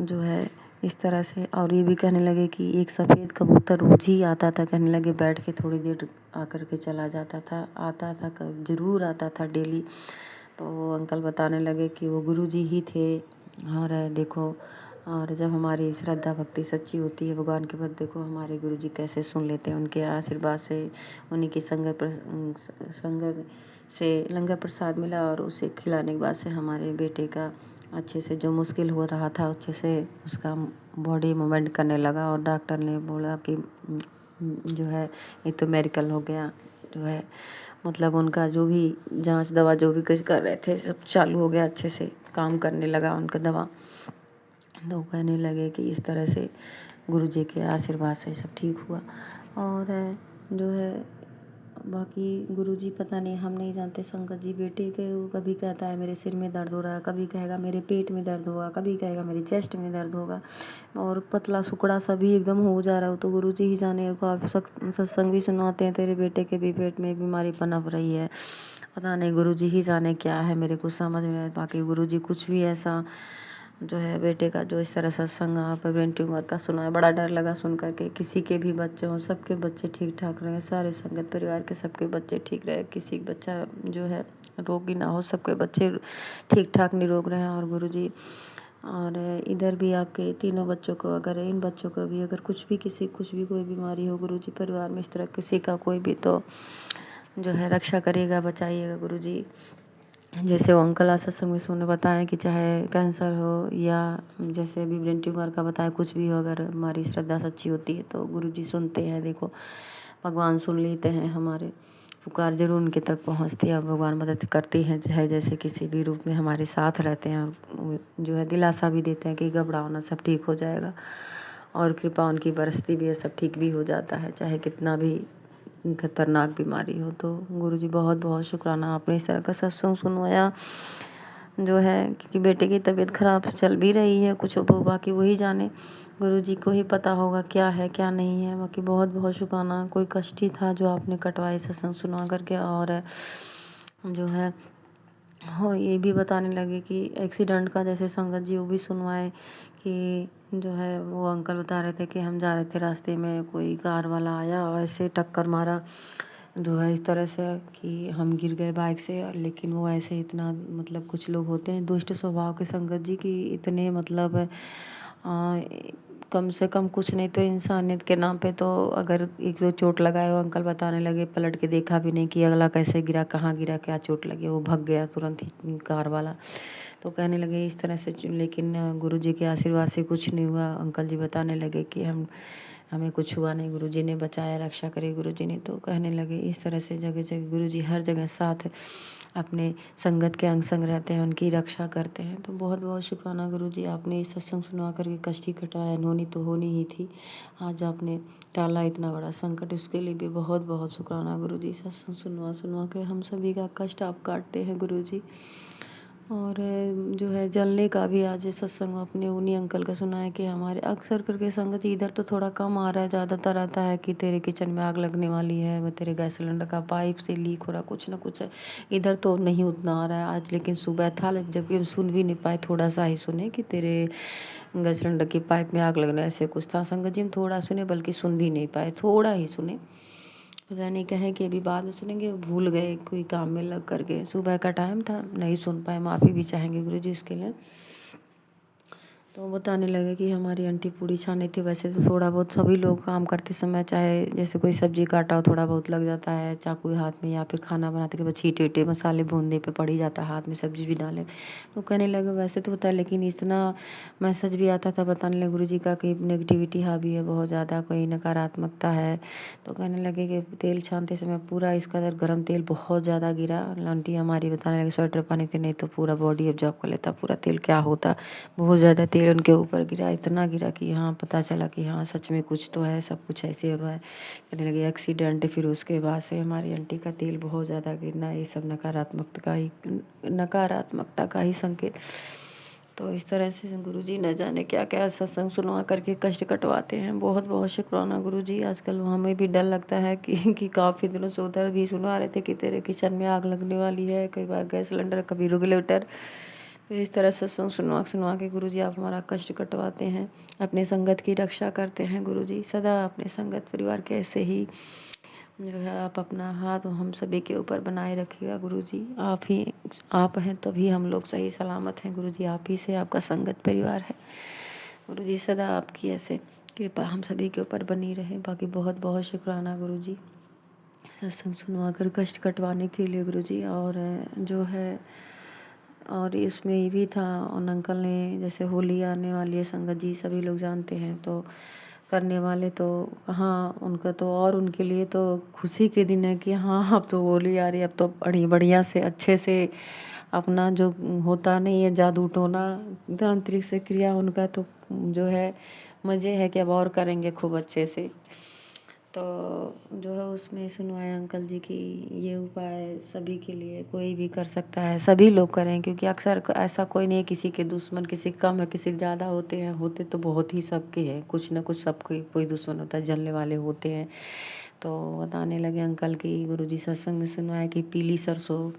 जो है इस तरह से और ये भी कहने लगे कि एक सफ़ेद कबूतर रोज़ ही आता था, कहने लगे बैठ के थोड़ी देर आकर के चला जाता था, आता था ज़रूर आता था डेली। तो वो अंकल बताने लगे कि वो गुरुजी ही थे। और देखो, और जब हमारी श्रद्धा भक्ति सच्ची होती है भगवान के प्रति, देखो हमारे गुरुजी कैसे सुन लेते हैं, उनके आशीर्वाद से उन्हीं की संगत से लंगर प्रसाद मिला और उसे खिलाने के बाद से हमारे बेटे का अच्छे से जो मुश्किल हो रहा था अच्छे से उसका बॉडी मूवमेंट करने लगा। और डॉक्टर ने बोला कि जो है ये तो मेडिकल हो गया, जो है मतलब उनका जो भी जांच दवा जो भी कुछ कर रहे थे सब चालू हो गया, अच्छे से काम करने लगा उनका दवा। तो कहने लगे कि इस तरह से गुरुजी के आशीर्वाद से सब ठीक हुआ। और जो है बाकी गुरुजी पता नहीं, हम नहीं जानते संगत जी बेटे के, वो कभी कहता है मेरे सिर में दर्द हो रहा है, कभी कहेगा मेरे पेट में दर्द होगा, कभी कहेगा मेरे चेस्ट में दर्द होगा और पतला सुकड़ा सभी एकदम हो जा रहा हो। तो गुरुजी ही जाने को आप सत्संग भी सुनाते हैं तेरे बेटे के भी पेट में बीमारी पनप रही है, पता नहीं गुरुजी ही जाने क्या है, मेरे को समझ में नहीं। बाकी गुरुजी कुछ भी ऐसा जो है बेटे का जो इस तरह सत्संग आप ब्रेन ट्यूमर का सुना है, बड़ा डर लगा सुन कर के। किसी के भी बच्चे हों, सबके बच्चे ठीक ठाक रहे, सारे संगत परिवार के सबके बच्चे ठीक रहे, किसी का बच्चा जो है रोगी ना हो, सबके बच्चे ठीक ठाक निरोग रहे। और गुरुजी और इधर भी आपके तीनों बच्चों को, अगर इन बच्चों को भी अगर कुछ भी कोई बीमारी हो गुरुजी परिवार में इस तरह किसी का कोई भी, तो जो है रक्षा करिएगा, बचाइएगा गुरुजी। जैसे वो अंकल आज सत्संग में सुने बताएं कि चाहे कैंसर हो या जैसे अभी ब्रेन ट्यूमर का बताएं, कुछ भी हो, अगर हमारी श्रद्धा सच्ची होती है तो गुरुजी सुनते हैं। देखो भगवान सुन लेते हैं, हमारे पुकार जरूर उनके तक पहुंचती है और भगवान मदद करती हैं, चाहे जैसे किसी भी रूप में हमारे साथ रहते हैं और जो है दिलासा भी देते हैं कि घबराओ ना, सब ठीक हो जाएगा। और कृपा उनकी बरसती भी है, सब ठीक भी हो जाता है, चाहे कितना भी खतरनाक बीमारी हो। तो गुरुजी बहुत बहुत शुक्राना, आपने इस तरह का सत्संग सुनवाया जो है, क्योंकि बेटे की तबीयत खराब चल भी रही है, कुछ वो बाकी वही जाने, गुरुजी को ही पता होगा क्या है क्या नहीं है। बाकी बहुत बहुत शुक्राना, कोई कष्ट ही था जो आपने कटवाई सत्संग सुना करके। और जो है हो ये भी बताने लगे कि एक्सीडेंट का जैसे संगत जी वो भी सुनवाए कि जो है वो अंकल बता रहे थे कि हम जा रहे थे, रास्ते में कोई कार वाला आया और ऐसे टक्कर मारा जो है इस तरह से कि हम गिर गए बाइक से। लेकिन वो ऐसे इतना मतलब कुछ लोग होते हैं दुष्ट स्वभाव के संगत जी की, इतने मतलब कम से कम कुछ नहीं तो इंसानियत के नाम पे तो अगर एक दो चोट लगाए, वो अंकल बताने लगे पलट के देखा भी नहीं कि अगला कैसे गिरा, कहाँ गिरा, क्या चोट लगी, वो भाग गया तुरंत ही कार वाला। तो कहने लगे इस तरह से, लेकिन गुरुजी के आशीर्वाद से कुछ नहीं हुआ। अंकल जी बताने लगे कि हमें कुछ हुआ नहीं, गुरुजी ने बचाया, रक्षा करी गुरुजी ने। तो कहने लगे इस तरह से जगह जगह गुरुजी हर जगह साथ अपने संगत के अंग संग रहते हैं, उनकी रक्षा करते हैं। तो बहुत बहुत शुक्राना गुरुजी, आपने इस सत्संग सुनवा करके कष्ट ही कटाया, अनहोनी तो होनी ही थी, आज आपने टाला इतना बड़ा संकट, उसके लिए भी बहुत बहुत शुक्राना गुरुजी। सत्संग सुनवा सुनवा के हम सभी का कष्ट आप काटते हैं गुरुजी। और जो है जलने का भी आज सत्संग अपने उन्हीं अंकल का सुना है कि हमारे अक्सर करके संगत इधर तो थोड़ा कम आ रहा है, ज़्यादातर आता है कि तेरे किचन में आग लगने वाली है, वह तेरे गैस सिलेंडर का पाइप से लीक हो रहा, कुछ ना कुछ है। इधर तो नहीं उतना आ रहा है आज, लेकिन सुबह था जबकि हम सुन भी नहीं पाए, थोड़ा सा ही सुने कि तेरे गैस सिलेंडर की पाइप में आग लगना, ऐसे कुछ था संगत जी। हम थोड़ा सुने बल्कि सुन भी नहीं पाए, थोड़ा ही सुने, पता नहीं कहें कि अभी बाद में सुनेंगे, भूल गए कोई काम में लग कर गए, सुबह का टाइम था नहीं सुन पाए, माफ़ी भी चाहेंगे गुरुजी इसके लिए। तो बताने लगे कि हमारी आंटी पूड़ी छानी थी, वैसे तो थोड़ा बहुत सभी लोग काम करते समय चाहे जैसे कोई सब्जी काटा हो थोड़ा बहुत लग जाता है चाकू हाथ में, या फिर खाना बनाते के बाद छींटे वीटे मसाले भूनने पे पड़ ही जाता है हाथ में, सब्जी भी डाले। तो कहने लगे वैसे तो होता है, लेकिन इतना मैसेज भी आता था बताने लगे गुरुजी का कि नेगेटिविटी हावी है बहुत ज़्यादा, कोई नकारात्मकता है। तो कहने लगे कि तेल छानते समय पूरा इस कदर गर्म तेल बहुत ज़्यादा गिरा, आंटी हमारी बताने लगे स्वेटर पहनी थी, नहीं तो पूरा बॉडी ऑब्जॉर्ब कर लेता पूरा तेल, क्या होता, बहुत ज़्यादा तेल उनके ऊपर गिरा, इतना गिरा कि हाँ पता चला कि हाँ सच में कुछ तो है, सब कुछ ऐसे हो रहा है। कहने लगे एक्सीडेंट, फिर उसके बाद से हमारी आंटी का तेल बहुत ज़्यादा गिरना, ये सब नकारात्मकता का ही संकेत। तो इस तरह से गुरुजी न जाने क्या क्या सत्संग सुनवा करके कष्ट कटवाते हैं। बहुत बहुत शुक्राना गुरुजी। आजकल हमें भी डर लगता है कि काफ़ी दिनों से उधर भी सुनवा रहे थे कि तेरे किचन में आग लगने वाली है, कई बार गैस सिलेंडर, कभी रेगुलेटर। तो इस तरह सत्संग सुनवा सुनवा के गुरुजी आप हमारा कष्ट कटवाते हैं, अपने संगत की रक्षा करते हैं गुरुजी। सदा अपने संगत परिवार के ऐसे ही जो है आप अपना हाथ हम सभी के ऊपर बनाए रखिएगा गुरुजी। आप हैं तभी हम लोग सही सलामत हैं गुरुजी, आप ही से आपका संगत परिवार है गुरुजी। सदा आपकी ऐसे कृपा हम सभी के ऊपर बनी रहे। बाकी बहुत बहुत शुक्राना गुरुजी सत्संग सुनवा कर कष्ट कटवाने के लिए गुरुजी। और जो है और इसमें ये भी था, उन अंकल ने जैसे होली आने वाली है संगत जी सभी लोग जानते हैं, तो करने वाले तो हाँ उनका तो और उनके लिए तो खुशी के दिन है कि हाँ अब तो होली आ रही है, अब तो बड़ी बढ़िया से अच्छे से अपना जो होता नहीं है जादू टोना तांत्रिक से क्रिया, उनका तो जो है मज़े है कि अब और करेंगे खूब अच्छे से। तो जो है उसमें सुनवाए अंकल जी की ये उपाय सभी के लिए कोई भी कर सकता है, सभी लोग करें, क्योंकि अक्सर ऐसा कोई नहीं है किसी के दुश्मन, किसी कम है किसी ज़्यादा होते हैं, होते तो बहुत ही सबके हैं, कुछ ना कुछ सबके कोई दुश्मन होता है, जलने वाले होते हैं। तो बताने लगे अंकल की गुरुजी सत्संग में सुनवाया कि पीली सरसों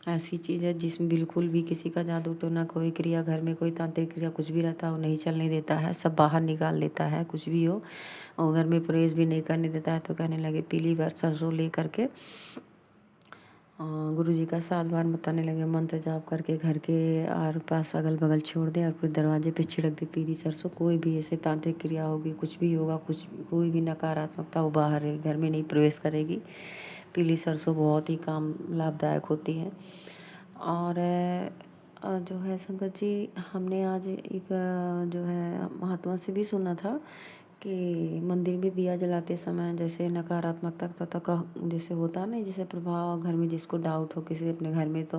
ऐसी चीज़ है जिसमें बिल्कुल भी किसी का जादू टोना कोई क्रिया, घर में कोई तांत्रिक क्रिया कुछ भी रहता है वो नहीं चलने देता है, सब बाहर निकाल देता है कुछ भी हो, और घर में प्रवेश भी नहीं करने देता है। तो कहने लगे पीली सरसों ले करके गुरुजी का 7 बार बताने लगे मंत्र जाप करके घर के आर पास अगल बगल छोड़ दे और फिर दरवाजे पे छिड़क दे पीली सरसों। कोई भी ऐसे तांत्रिक क्रिया होगी, कुछ भी होगा, कोई भी नकारात्मकता वो बाहर घर में नहीं प्रवेश करेगी। पीली सरसों बहुत ही काम लाभदायक होती है। और जो है संगत जी, हमने आज एक जो है महात्मा से भी सुना था कि मंदिर में दिया जलाते समय जैसे नकारात्मकता तथा का जैसे होता है ना, जैसे प्रभाव घर में जिसको डाउट हो किसी अपने घर में, तो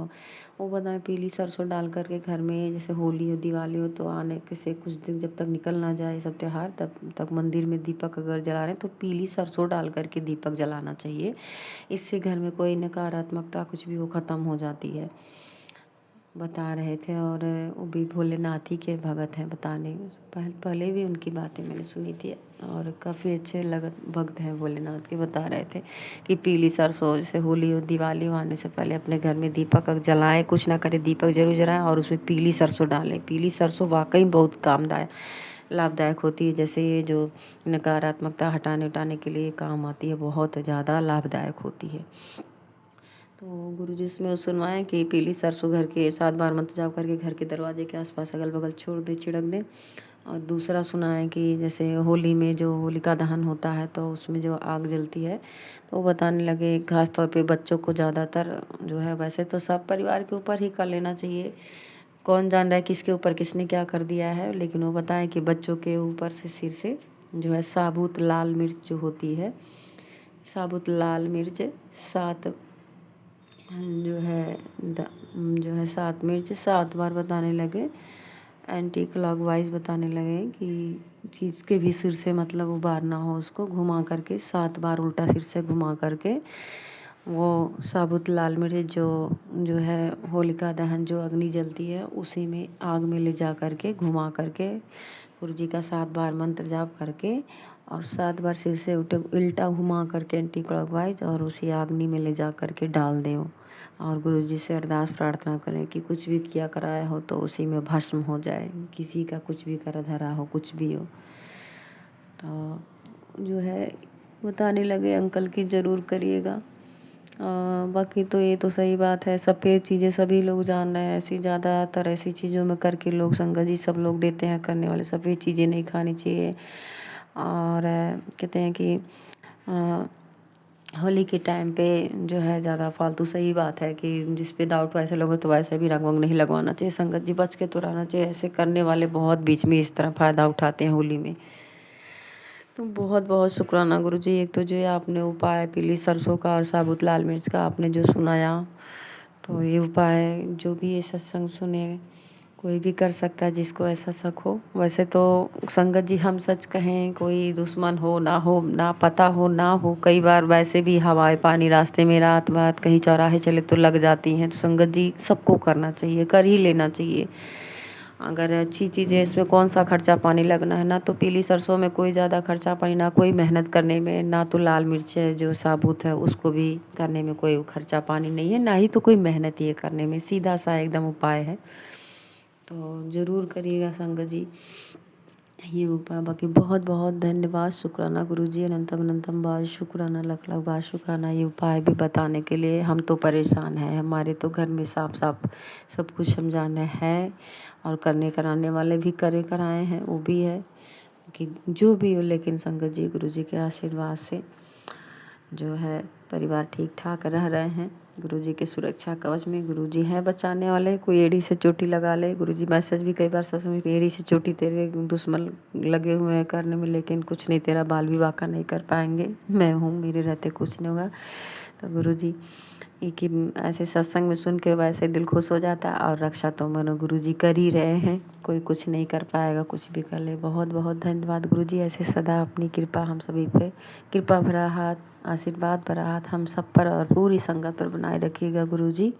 वो बताएं पीली सरसों डाल करके घर में, जैसे होली हो दिवाली हो तो आने के से कुछ दिन जब तक निकल ना जाए सब त्योहार, तब तक मंदिर में दीपक अगर जला रहे हैं तो पीली सरसों डाल करके दीपक जलाना चाहिए। इससे घर में कोई नकारात्मकता कुछ भी वो ख़त्म हो जाती है, बता रहे थे। और वो भी भोलेनाथ ही के भगत हैं, बताने पहले भी उनकी बातें मैंने सुनी थी और काफ़ी अच्छे भक्त हैं भोलेनाथ के। बता रहे थे कि पीली सरसों जैसे होली हो दिवाली हो आने से पहले अपने घर में दीपक जलाएं, कुछ ना करें दीपक जरूर जलाएं और उसमें पीली सरसों डालें। पीली सरसों वाकई बहुत कामदायक लाभदायक होती है, जैसे ये जो नकारात्मकता हटाने उठाने के लिए काम आती है, बहुत ज़्यादा लाभदायक होती है। तो गुरुजी उसमें सुनवाएं कि पीली सरसों घर के 7 बार मंत्र जाप करके घर के दरवाजे के आसपास अगल बगल छोड़ दे, छिड़क दें। और दूसरा सुना है कि जैसे होली में जो होलिका दहन होता है तो उसमें जो आग जलती है, तो वो बताने लगे खास तौर पे बच्चों को ज़्यादातर जो है, वैसे तो सब परिवार के ऊपर ही कर लेना चाहिए, कौन जान रहा है किसके ऊपर किसने क्या कर दिया है, लेकिन वो बताएं कि बच्चों के ऊपर से सिर से जो है साबुत लाल मिर्च जो होती है, साबुत लाल मिर्च 7 जो है जो है 7 मिर्च 7 बार बताने लगे, एंटी क्लॉकवाइज बताने लगे कि चीज़ के भी सिर से मतलब उबार ना हो, उसको घुमा करके 7 बार उल्टा सिर से घुमा करके वो साबुत लाल मिर्च जो है होलिका दहन जो अग्नि जलती है उसी में आग में ले जा करके घुमा करके गुरुजी का 7 बार मंत्र जाप करके और 7 बार सिर से उल्टा घुमा करके एंटी क्लॉकवाइज और उसी अग्नि में ले जा करके डाल दें। और गुरुजी से अरदास प्रार्थना करें कि कुछ भी किया कराया हो तो उसी में भस्म हो जाए, किसी का कुछ भी करा धरा हो, कुछ भी हो। तो जो है बताने लगे अंकल की ज़रूर करिएगा। बाकी तो ये तो सही बात है, सफ़ेद चीज़ें सभी लोग जान रहे हैं, ऐसी ज़्यादातर ऐसी चीज़ों में करके लोग संगत जी सब लोग देते हैं करने वाले, सफ़ेद चीज़ें नहीं खानी चाहिए। और कहते हैं कि होली के टाइम पे जो है ज़्यादा फालतू, सही बात है कि जिस पे डाउट वैसे लोग तो वैसे भी रंग वंग नहीं लगवाना चाहिए, संगत जी बच के तो रहना चाहिए, ऐसे करने वाले बहुत बीच में इस तरह फ़ायदा उठाते हैं होली में। तो बहुत बहुत शुक्राना गुरुजी, एक तो जो आपने उपाय पीली सरसों का और साबुत लाल मिर्च का आपने जो सुनाया, तो ये उपाय जो भी ये सत्संग सुने कोई भी कर सकता है जिसको ऐसा शक हो। वैसे तो संगत जी हम सच कहें, कोई दुश्मन हो ना पता हो ना हो, कई बार वैसे भी हवाएं पानी रास्ते में रात बात कहीं चौराहे चले तो लग जाती हैं, तो संगत जी सबको करना चाहिए, कर ही लेना चाहिए। अगर अच्छी चीज़ें इसमें कौन सा खर्चा पानी लगना है, ना तो पीली सरसों में कोई ज़्यादा खर्चा पानी, ना कोई मेहनत करने में, ना तो लाल मिर्च है जो साबुत है उसको भी करने में कोई खर्चा पानी नहीं है, ना ही तो कोई मेहनत ये करने में, सीधा सा एकदम उपाय है। तो ज़रूर करिएगा संगत जी ये उपाय। बाकी बहुत बहुत धन्यवाद, शुक्राना गुरुजी, अनंतम अनंतम बार शुक्राना, लख लख बार शुक्राना ये उपाय भी बताने के लिए। हम तो परेशान हैं, हमारे तो घर में साफ साफ सब कुछ समझाने हैं और करने कराने वाले भी करे कराए हैं, वो भी है कि जो भी हो, लेकिन संगत जी गुरुजी के आशीर्वाद से जो है परिवार ठीक ठाक रह रहे हैं। गुरुजी के सुरक्षा कवच में गुरुजी है बचाने वाले, कोई एड़ी से चोटी लगा ले, गुरुजी मैसेज भी कई बार सच में एड़ी से चोटी तेरे दुश्मन लगे हुए हैं करने में, लेकिन कुछ नहीं, तेरा बाल विवाह का नहीं कर पाएंगे, मैं हूँ, मेरे रहते कुछ नहीं होगा। तो गुरुजी एक ही ऐसे सत्संग में सुन के वैसे दिल खुश हो जाता है, और रक्षा तो मानो गुरुजी कर ही रहे हैं, कोई कुछ नहीं कर पाएगा, कुछ भी कर ले। बहुत बहुत धन्यवाद गुरुजी, ऐसे सदा अपनी कृपा हम सभी पे, कृपा भरा हाथ, आशीर्वाद भरा हाथ हम सब पर और पूरी संगत पर बनाए रखिएगा गुरुजी।